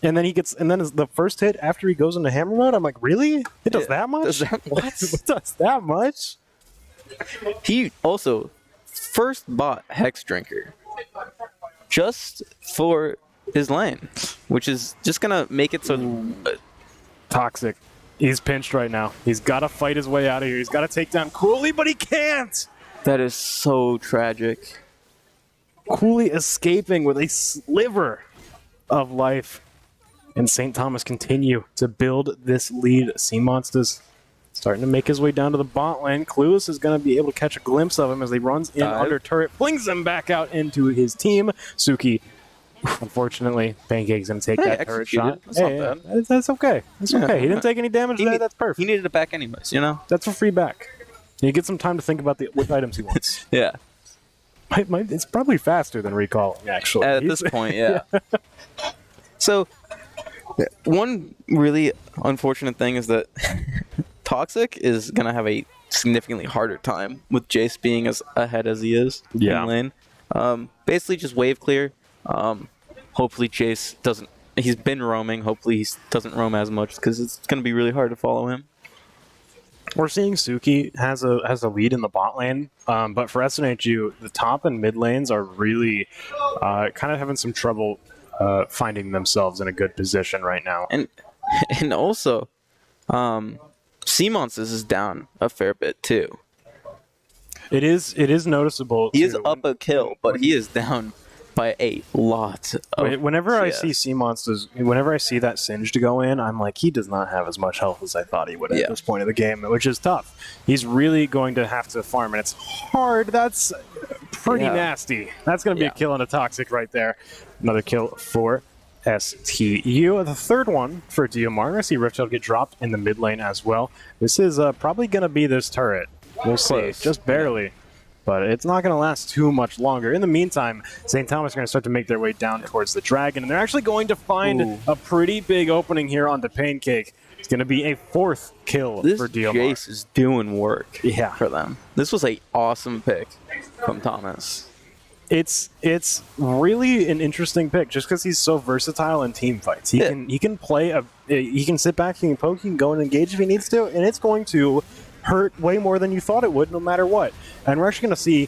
Speaker 1: And then the first hit after he goes into hammer mode, I'm like, really? It does that much?
Speaker 2: What?
Speaker 1: It does that much?
Speaker 2: He also first bought Hex Drinker just for his lane, which is just gonna make it so
Speaker 1: Toxic He's pinched right now. He's got to fight his way out of here. He's got to take down Cooley, but he can't.
Speaker 2: That is so tragic.
Speaker 1: Cooley escaping with a sliver of life. And St. Thomas continue to build this lead. Sea Monsters starting to make his way down to the bot lane. Clueless is going to be able to catch a glimpse of him as he runs in under turret, flings him back out into his team. Suki, unfortunately, Pancake's going to take that turret shot.
Speaker 2: That's not bad.
Speaker 1: That's okay. That's okay. He didn't take any damage there. That's perfect.
Speaker 2: He needed it back anyways, you know?
Speaker 1: That's a free back. You get some time to think about what items he wants.
Speaker 2: Yeah.
Speaker 1: It's probably faster than recalling, actually.
Speaker 2: At this point, yeah. So, one really unfortunate thing is that Toxic is going to have a significantly harder time with Jace being as ahead as he is in lane. Basically, just wave clear. Hopefully, Jace doesn't... He's been roaming. Hopefully, he doesn't roam as much because it's going to be really hard to follow him.
Speaker 1: We're seeing Suki has a lead in the bot lane, but for SNHU, the top and mid lanes are really kind of having some trouble finding themselves in a good position right now.
Speaker 2: And also, Seamonces is down a fair bit too.
Speaker 1: It is noticeable.
Speaker 2: He is up a kill, but he is down by a lot.
Speaker 1: Whenever I see Sea Monsters, whenever I see that Singed go in, I'm like, he does not have as much health as I thought he would at this point of the game, which is tough. He's really going to have to farm, and it's hard. That's pretty nasty. That's going to be a kill on a Toxic right there. Another kill for STU. The third one for DMR. I see Riftail get dropped in the mid lane as well. This is probably going to be this turret. We'll see. Just barely. But it's not going to last too much longer. In the meantime, St. Thomas are going to start to make their way down towards the Dragon, and they're actually going to find a pretty big opening here on the Pancake. It's going to be a fourth kill for DMR.
Speaker 2: This Jace is doing work for them. This was an awesome pick from Thomas.
Speaker 1: It's really an interesting pick just because he's so versatile in team fights. He can play he can sit back, he can poke, he can go and engage if he needs to, and it's going to hurt way more than you thought it would, no matter what. And we're actually going to see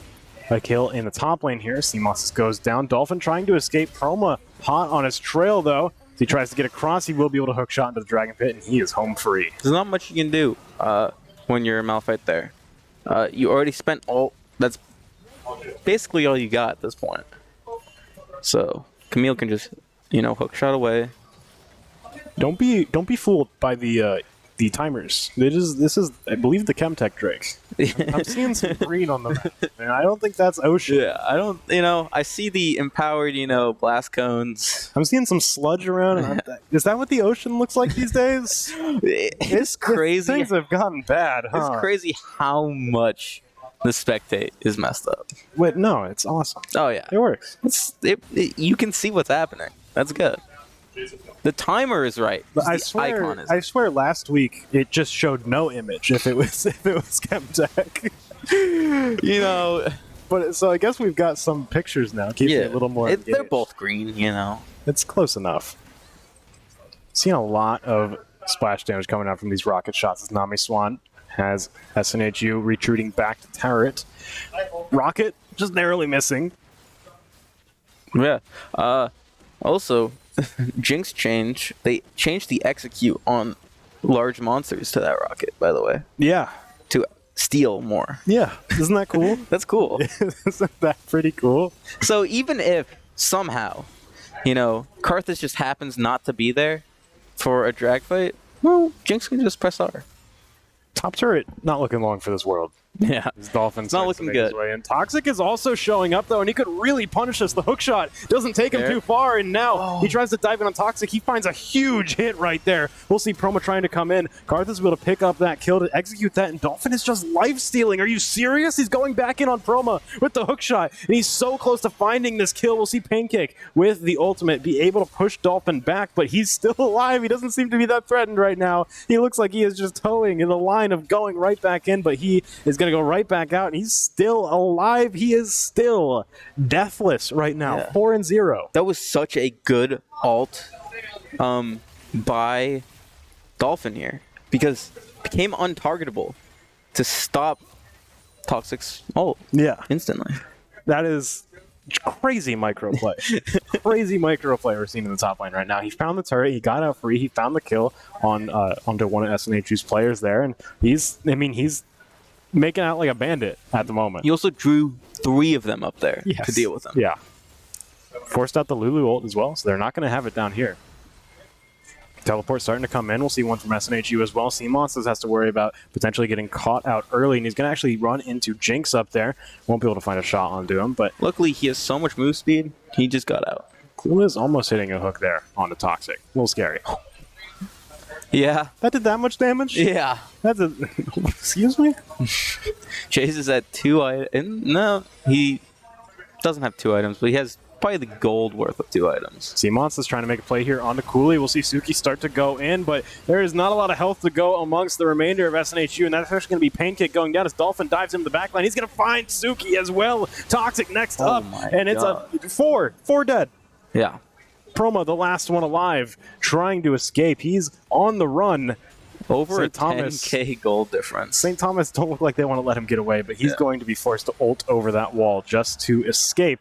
Speaker 1: a kill in the top lane here. Seamoss goes down. Dolphin trying to escape. Chroma hot on his trail, though. As he tries to get across, he will be able to hook shot into the Dragon Pit, and he is home free.
Speaker 2: There's not much you can do when you're Malphite there. You already spent all... That's basically all you got at this point. So, Camille can just, hook shot away.
Speaker 1: Don't be fooled by the timers. This is, I believe, the Chemtech Drake. I'm seeing some green on the map, and I don't think that's Ocean.
Speaker 2: Yeah, I don't, I see the empowered, blast cones.
Speaker 1: I'm seeing some sludge around. And is that what the ocean looks like these days?
Speaker 2: It's crazy.
Speaker 1: Things have gotten bad, huh?
Speaker 2: It's crazy how much the spectate is messed up.
Speaker 1: Wait, no, it's awesome.
Speaker 2: Oh, yeah.
Speaker 1: It works.
Speaker 2: You can see what's happening. That's good. The timer is right.
Speaker 1: I swear last week it just showed no image if it was Chemtech. But so I guess we've got some pictures now. Keep it a little more engaged.
Speaker 2: They're both green,
Speaker 1: It's close enough. Seeing a lot of splash damage coming out from these rocket shots as Nami Swan has SNHU retreating back to turret. Rocket just narrowly missing.
Speaker 2: Yeah. Also, Jinx they changed the execute on large monsters to that rocket, by the way.
Speaker 1: Yeah.
Speaker 2: To steal more.
Speaker 1: Yeah. Isn't that cool?
Speaker 2: That's cool.
Speaker 1: Isn't that pretty cool?
Speaker 2: So even if somehow, Karthus just happens not to be there for a drag fight, well, Jinx can just press R.
Speaker 1: Top turret, not looking long for this world.
Speaker 2: Yeah.
Speaker 1: His Dolphins
Speaker 2: not looking good.
Speaker 1: And Toxic is also showing up, though, and he could really punish us. The hook shot doesn't take him too far, and now he tries to dive in on Toxic. He finds a huge hit right there. We'll see Promo trying to come in. Karthus will be able to pick up that kill to execute that, and Dolphin is just life-stealing. Are you serious? He's going back in on Promo with the hook shot, and he's so close to finding this kill. We'll see Pancake with the ultimate be able to push Dolphin back, but he's still alive. He doesn't seem to be that threatened right now. He looks like he is just towing in the line of going right back in, but he is going to go right back out, and he's still alive. He is still deathless right now. 4-0.
Speaker 2: That was such a good ult by Dolphin here, because it became untargetable to stop Toxic's ult instantly.
Speaker 1: That is Crazy microplay. Crazy microplay we're seeing in the top lane right now. He found the turret. He got out free. He found the kill onto one of SNHU's players there. And he's making out like a bandit at the moment.
Speaker 2: He also drew 3 of them up there to deal with them.
Speaker 1: Yeah. Forced out the Lulu ult as well, so they're not going to have it down here. Teleport starting to come in. We'll see one from SNHU as well. Sea-Monsters has to worry about potentially getting caught out early, and he's going to actually run into Jinx up there. Won't be able to find a shot onto him, but
Speaker 2: luckily he has so much move speed, he just got out.
Speaker 1: Clueless almost hitting a hook there onto Toxic. A little scary.
Speaker 2: Yeah.
Speaker 1: That did that much damage?
Speaker 2: Yeah.
Speaker 1: That's a... Excuse me?
Speaker 2: Chase is at 2 items. No, he doesn't have 2 items, but he has probably the gold worth of 2 items.
Speaker 1: Sea-Monsters trying to make a play here onto Cooley. We'll see Suki start to go in, but there is not a lot of health to go amongst the remainder of SNHU, and that's actually going to be Pain Kick going down as Dolphin dives into the backline. He's going to find Suki as well. Toxic next up, and it's a 4 dead.
Speaker 2: Yeah.
Speaker 1: Promo, the last one alive, trying to escape. He's on the run.
Speaker 2: Over a 10k gold difference.
Speaker 1: St. Thomas don't look like they want to let him get away, but he's going to be forced to ult over that wall just to escape.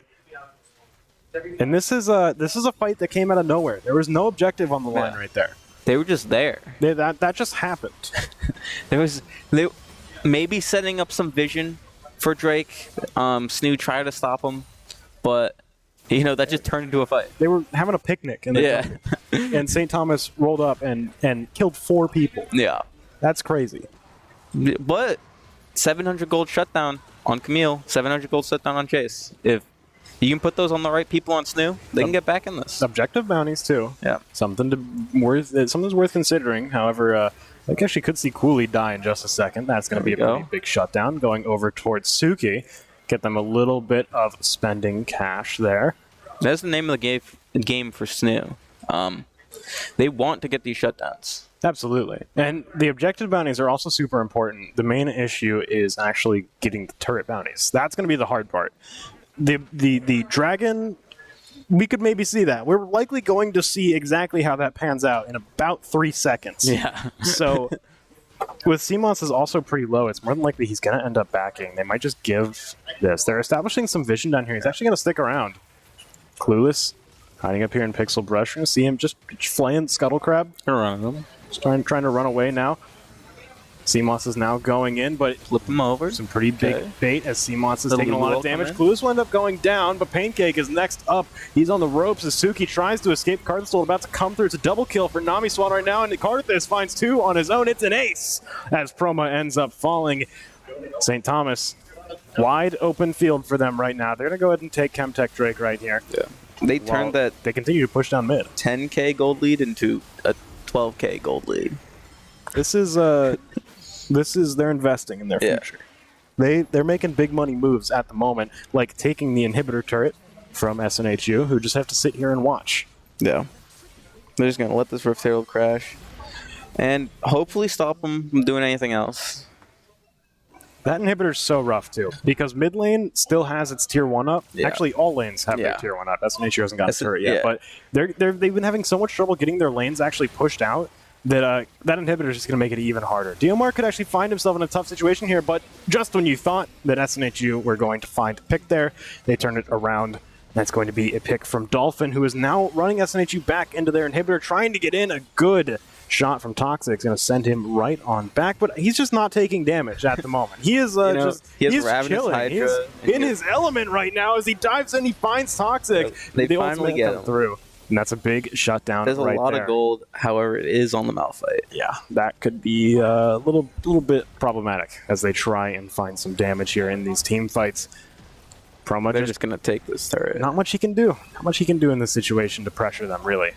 Speaker 1: And this is a fight that came out of nowhere. There was no objective on the line right there.
Speaker 2: They were just there.
Speaker 1: That just happened.
Speaker 2: They maybe setting up some vision for Drake. SNHU tried to stop him, but that just turned into a fight.
Speaker 1: They were having a picnic, and and St. Thomas rolled up and killed 4 people.
Speaker 2: Yeah,
Speaker 1: that's crazy.
Speaker 2: But 700 gold shutdown on Camille, 700 gold shutdown on Chase. If you can put those on the right people on SNHU, they can get back in this.
Speaker 1: Objective bounties too.
Speaker 2: Yeah,
Speaker 1: something's worth considering. However, I guess you could see Cooley die in just a second. That's going to be a pretty big shutdown going over towards Suki. Get them a little bit of spending cash there.
Speaker 2: That's the name of the game for SNHU. They want to get these shutdowns.
Speaker 1: Absolutely. And the objective bounties are also super important. The main issue is actually getting the turret bounties. That's going to be the hard part. The dragon, we could maybe see that. We're likely going to see exactly how that pans out in about 3 seconds.
Speaker 2: Yeah.
Speaker 1: So with CMOS is also pretty low, it's more than likely he's going to end up backing. They might just give this. They're establishing some vision down here. He's actually going to stick around. Clueless, hiding up here in Pixel Brush. You're going to see him just flaying Scuttle Crab. Just trying to run away now. CMOS is now going in, but
Speaker 2: flip him over.
Speaker 1: Some pretty big bait as CMOS is taking a lot of damage. Clueless will end up going down, but Pancake is next up. He's on the ropes as Suki tries to escape. Karthus about to come through. It's a double kill for Nami Swan right now, and Karthus finds 2 on his own. It's an ace as Proma ends up falling. St. Thomas, wide open field for them right now. They're going to go ahead and take Chemtech Drake right here.
Speaker 2: Yeah. They turned that.
Speaker 1: They continue to push down mid.
Speaker 2: 10k gold lead into a 12k gold lead.
Speaker 1: This is they're investing in their future. They're making big money moves at the moment, like taking the inhibitor turret from SNHU, who just have to sit here and watch.
Speaker 2: Yeah. They're just going to let this Rift Herald crash and hopefully stop them from doing anything else.
Speaker 1: That inhibitor's so rough, too, because mid lane still has its tier 1 up. Yeah. Actually, all lanes have their tier 1 up. SNHU hasn't got a turret yet, but they've been having so much trouble getting their lanes actually pushed out that that inhibitor is just going to make it even harder. DMR could actually find himself in a tough situation here, but just when you thought that SNHU were going to find a pick there, they turned it around. That's going to be a pick from Dolphin, who is now running SNHU back into their inhibitor, trying to get in. A good shot from Toxic is going to send him right on back, but he's just not taking damage at the moment. He is he's chilling. He's in his element right now as he dives in. He finds Toxic.
Speaker 2: They finally get him
Speaker 1: through. And that's a big shutdown.
Speaker 2: There's a lot of gold, however, it is on the Malphite.
Speaker 1: Yeah, that could be a little bit problematic as they try and find some damage here in these team fights. Promo,
Speaker 2: they're just going to take this turret.
Speaker 1: Not much he can do. Not much he can do in this situation to pressure them, really.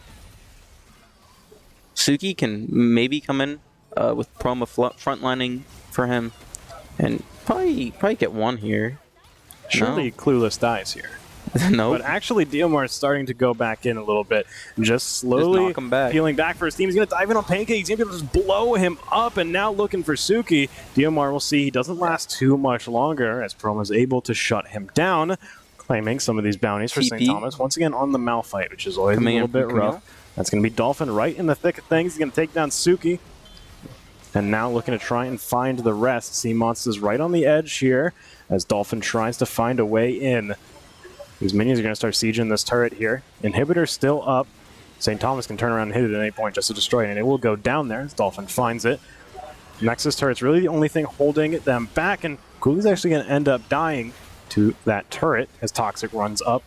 Speaker 2: Suki can maybe come in with Promo frontlining for him and probably get 1 here.
Speaker 1: Surely Clueless dies here.
Speaker 2: No.
Speaker 1: But actually, Diomar is starting to go back in a little bit. Just slowly peeling back for his team. He's going to dive in on Pancake. He's going to be able to just blow him up. And now looking for Suki. Diomar, will see, he doesn't last too much longer as Promo is able to shut him down, claiming some of these bounties for St. Thomas. Once again on the Malphite, which is always a little bit rough. That's going to be Dolphin right in the thick of things. He's going to take down Suki. And now looking to try and find the rest. Sea Monsters right on the edge here as Dolphin tries to find a way in. These minions are going to start sieging this turret here. Inhibitor still up. St. Thomas can turn around and hit it at any point just to destroy it, and it will go down there as Dolphin finds it. Nexus turret's really the only thing holding them back, and Cooley's actually going to end up dying to that turret as Toxic runs up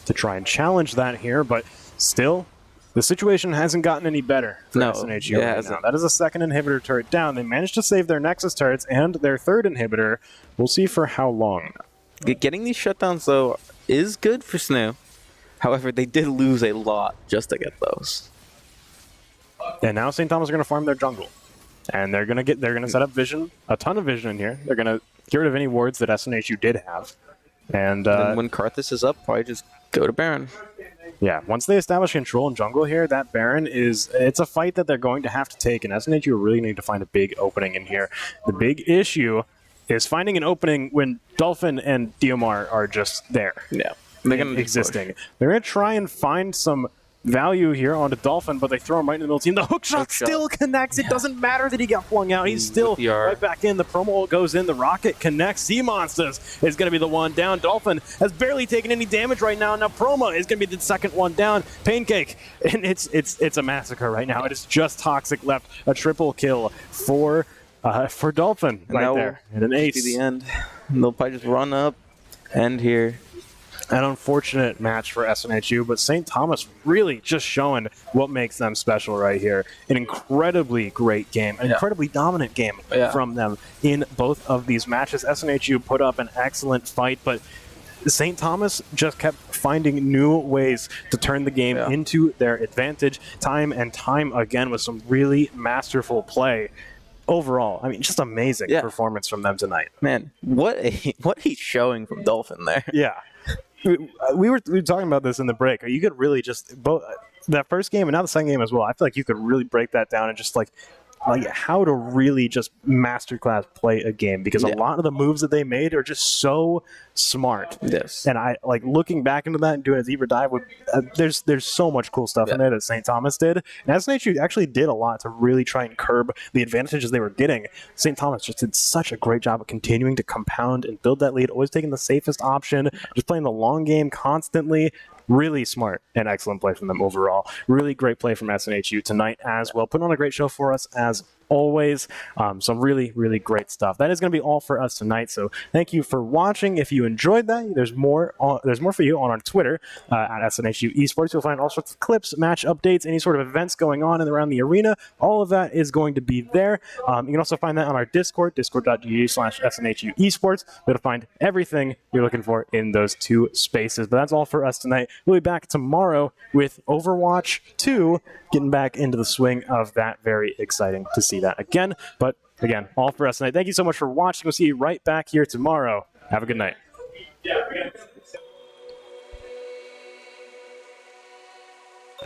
Speaker 1: to try and challenge that here, but still, the situation hasn't gotten any better for SNHU right now. That is a second inhibitor turret down. They managed to save their Nexus turrets and their third inhibitor. We'll see for how long.
Speaker 2: Getting these shutdowns, though, is good for SNHU. However, they did lose a lot just to get those.
Speaker 1: And now St. Thomas are going to farm their jungle. And they're going to set up vision, a ton of vision in here. They're going to get rid of any wards that SNHU did have. And
Speaker 2: then when Karthus is up, probably just go to Baron.
Speaker 1: Yeah, once they establish control in jungle here, that Baron it's a fight that they're going to have to take, and SNHU really need to find a big opening in here. The big issue is finding an opening when Dolphin and DMR are just there.
Speaker 2: Yeah. They're going to
Speaker 1: existing. They're going to try and find some value here onto Dolphin, but they throw him right in the middle team. The hook shot still connects. It doesn't matter that he got flung out. He's still right back in. The promo ult goes in. The rocket connects. Sea Monsters is going to be the one down. Dolphin has barely taken any damage right now. Now Proma is going to be the second one down. Pancake, and it's a massacre right now. It is just Toxic left. A triple kill for Dolphin right there. And an ace.
Speaker 2: The end. And they'll probably just run up, end here.
Speaker 1: An unfortunate match for SNHU, but St. Thomas really just showing what makes them special right here. An incredibly great game, an incredibly dominant game from them in both of these matches. SNHU put up an excellent fight, but St. Thomas just kept finding new ways to turn the game into their advantage time and time again with some really masterful play. Overall, I mean, just amazing performance from them tonight.
Speaker 2: Man, what he's showing from Dolphin there.
Speaker 1: Yeah. We were talking about this in the break. You could really just both that first game and now the second game as well. I feel like you could really break that down and just like how to really just masterclass play a game, because a lot of the moves that they made are just so smart.
Speaker 2: Yes.
Speaker 1: And I like looking back into that and doing a deeper dive with there's so much cool stuff in there that St. Thomas did. And SNHU actually did a lot to really try and curb the advantages they were getting. St. Thomas just did such a great job of continuing to compound and build that lead, always taking the safest option, just playing the long game constantly. Really smart and excellent play from them overall. Really great play from SNHU tonight as well. Putting on a great show for us as always. Some really, really great stuff. That is going to be all for us tonight. So thank you for watching. If you enjoyed that, there's more for you on our Twitter at SNHU Esports. You'll find all sorts of clips, match updates, any sort of events going on and around the arena. All of that is going to be there. You can also find that on our Discord, discord.gg/SNHU Esports. You'll find everything you're looking for in those two spaces. But that's all for us tonight. We'll be back tomorrow with Overwatch 2, getting back into the swing of that. Very exciting to see that again. But again, all for us tonight. Thank you so much for watching. We'll see you right back here tomorrow. Have a good night.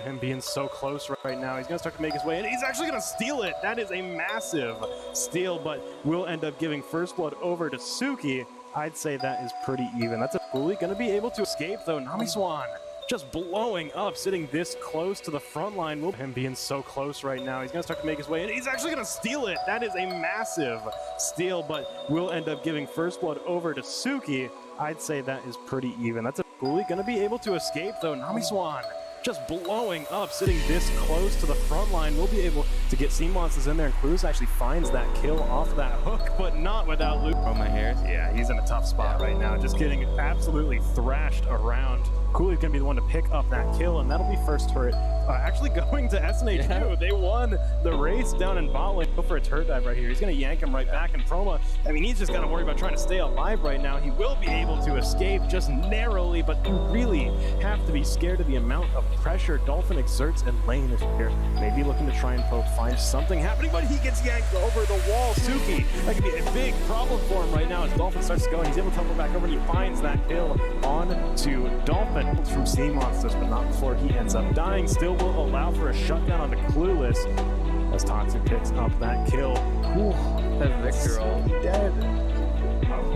Speaker 1: Him being so close right now. He's going to start to make his way in. He's actually going to steal it. That is a massive steal, but we'll end up giving first blood over to Suki. I'd say that is pretty even. That's a bully. Going to be able to escape, though. Nami Swan just blowing up, sitting this close to the front line. Him being so close right now. He's going to start to make his way in. He's actually going to steal it. That is a massive steal, but we'll end up giving first blood over to Suki. I'd say that is pretty even. That's a bully. Going to be able to escape, though. Nami Swan just blowing up, sitting this close to the front line. We'll be able to get Sea Monsters in there, and Cruz actually finds that kill off that hook, but not without Luke.
Speaker 2: From my hair.
Speaker 1: Yeah, he's in a tough spot right now, just getting absolutely thrashed around. Cooley's going to be the one to pick up that kill, and that'll be first turret actually going to SNHU. Yeah. They won the race down in bot lane. Go for a turret dive right here. He's going to yank him right back, and Proma, I mean, he's just got to worry about trying to stay alive right now. He will be able to escape just narrowly, but you really have to be scared of the amount of pressure Dolphin exerts in lane this year. Maybe looking to try and find something happening, but he gets yanked over the wall. Suki, that could be a big problem for him right now as Dolphin starts to go, and he's able to tumble back over, and he finds that kill on to Dolphin from Sea Monsters, but not before he ends up dying. Still will allow for a shutdown on the Clueless as Toxic picks up that kill.
Speaker 2: That Victor all
Speaker 1: dead.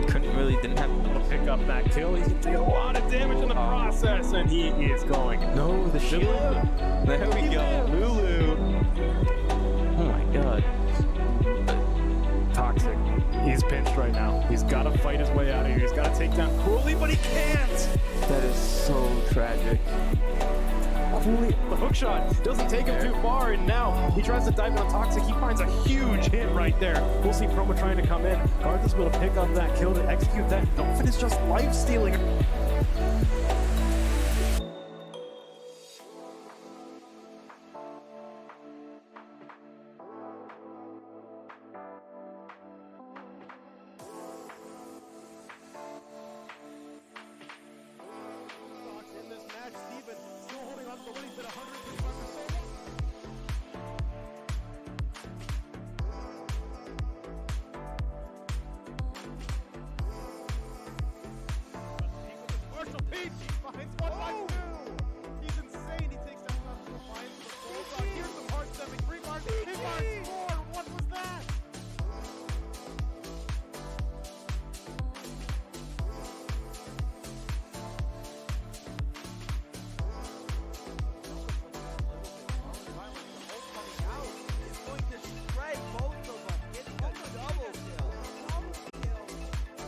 Speaker 2: Didn't have
Speaker 1: to pick up that kill. He's going to take a lot of damage in the process, and he is going.
Speaker 2: No, the shield. There we go.
Speaker 1: Lulu.
Speaker 2: Oh my god.
Speaker 1: Toxic He's pinched right now. He's got to fight his way out of here. He's got to take down Cooley, but he can't.
Speaker 2: That is so tragic.
Speaker 1: Cooley, the hook shot doesn't take him too far, and now he tries to dive on Toxic. He finds a huge hit right there. We'll see Chroma trying to come in. Garth is able to pick up that kill to execute that. Dolphin is just life-stealing. In this match, Steven still holding on to the lead at 100.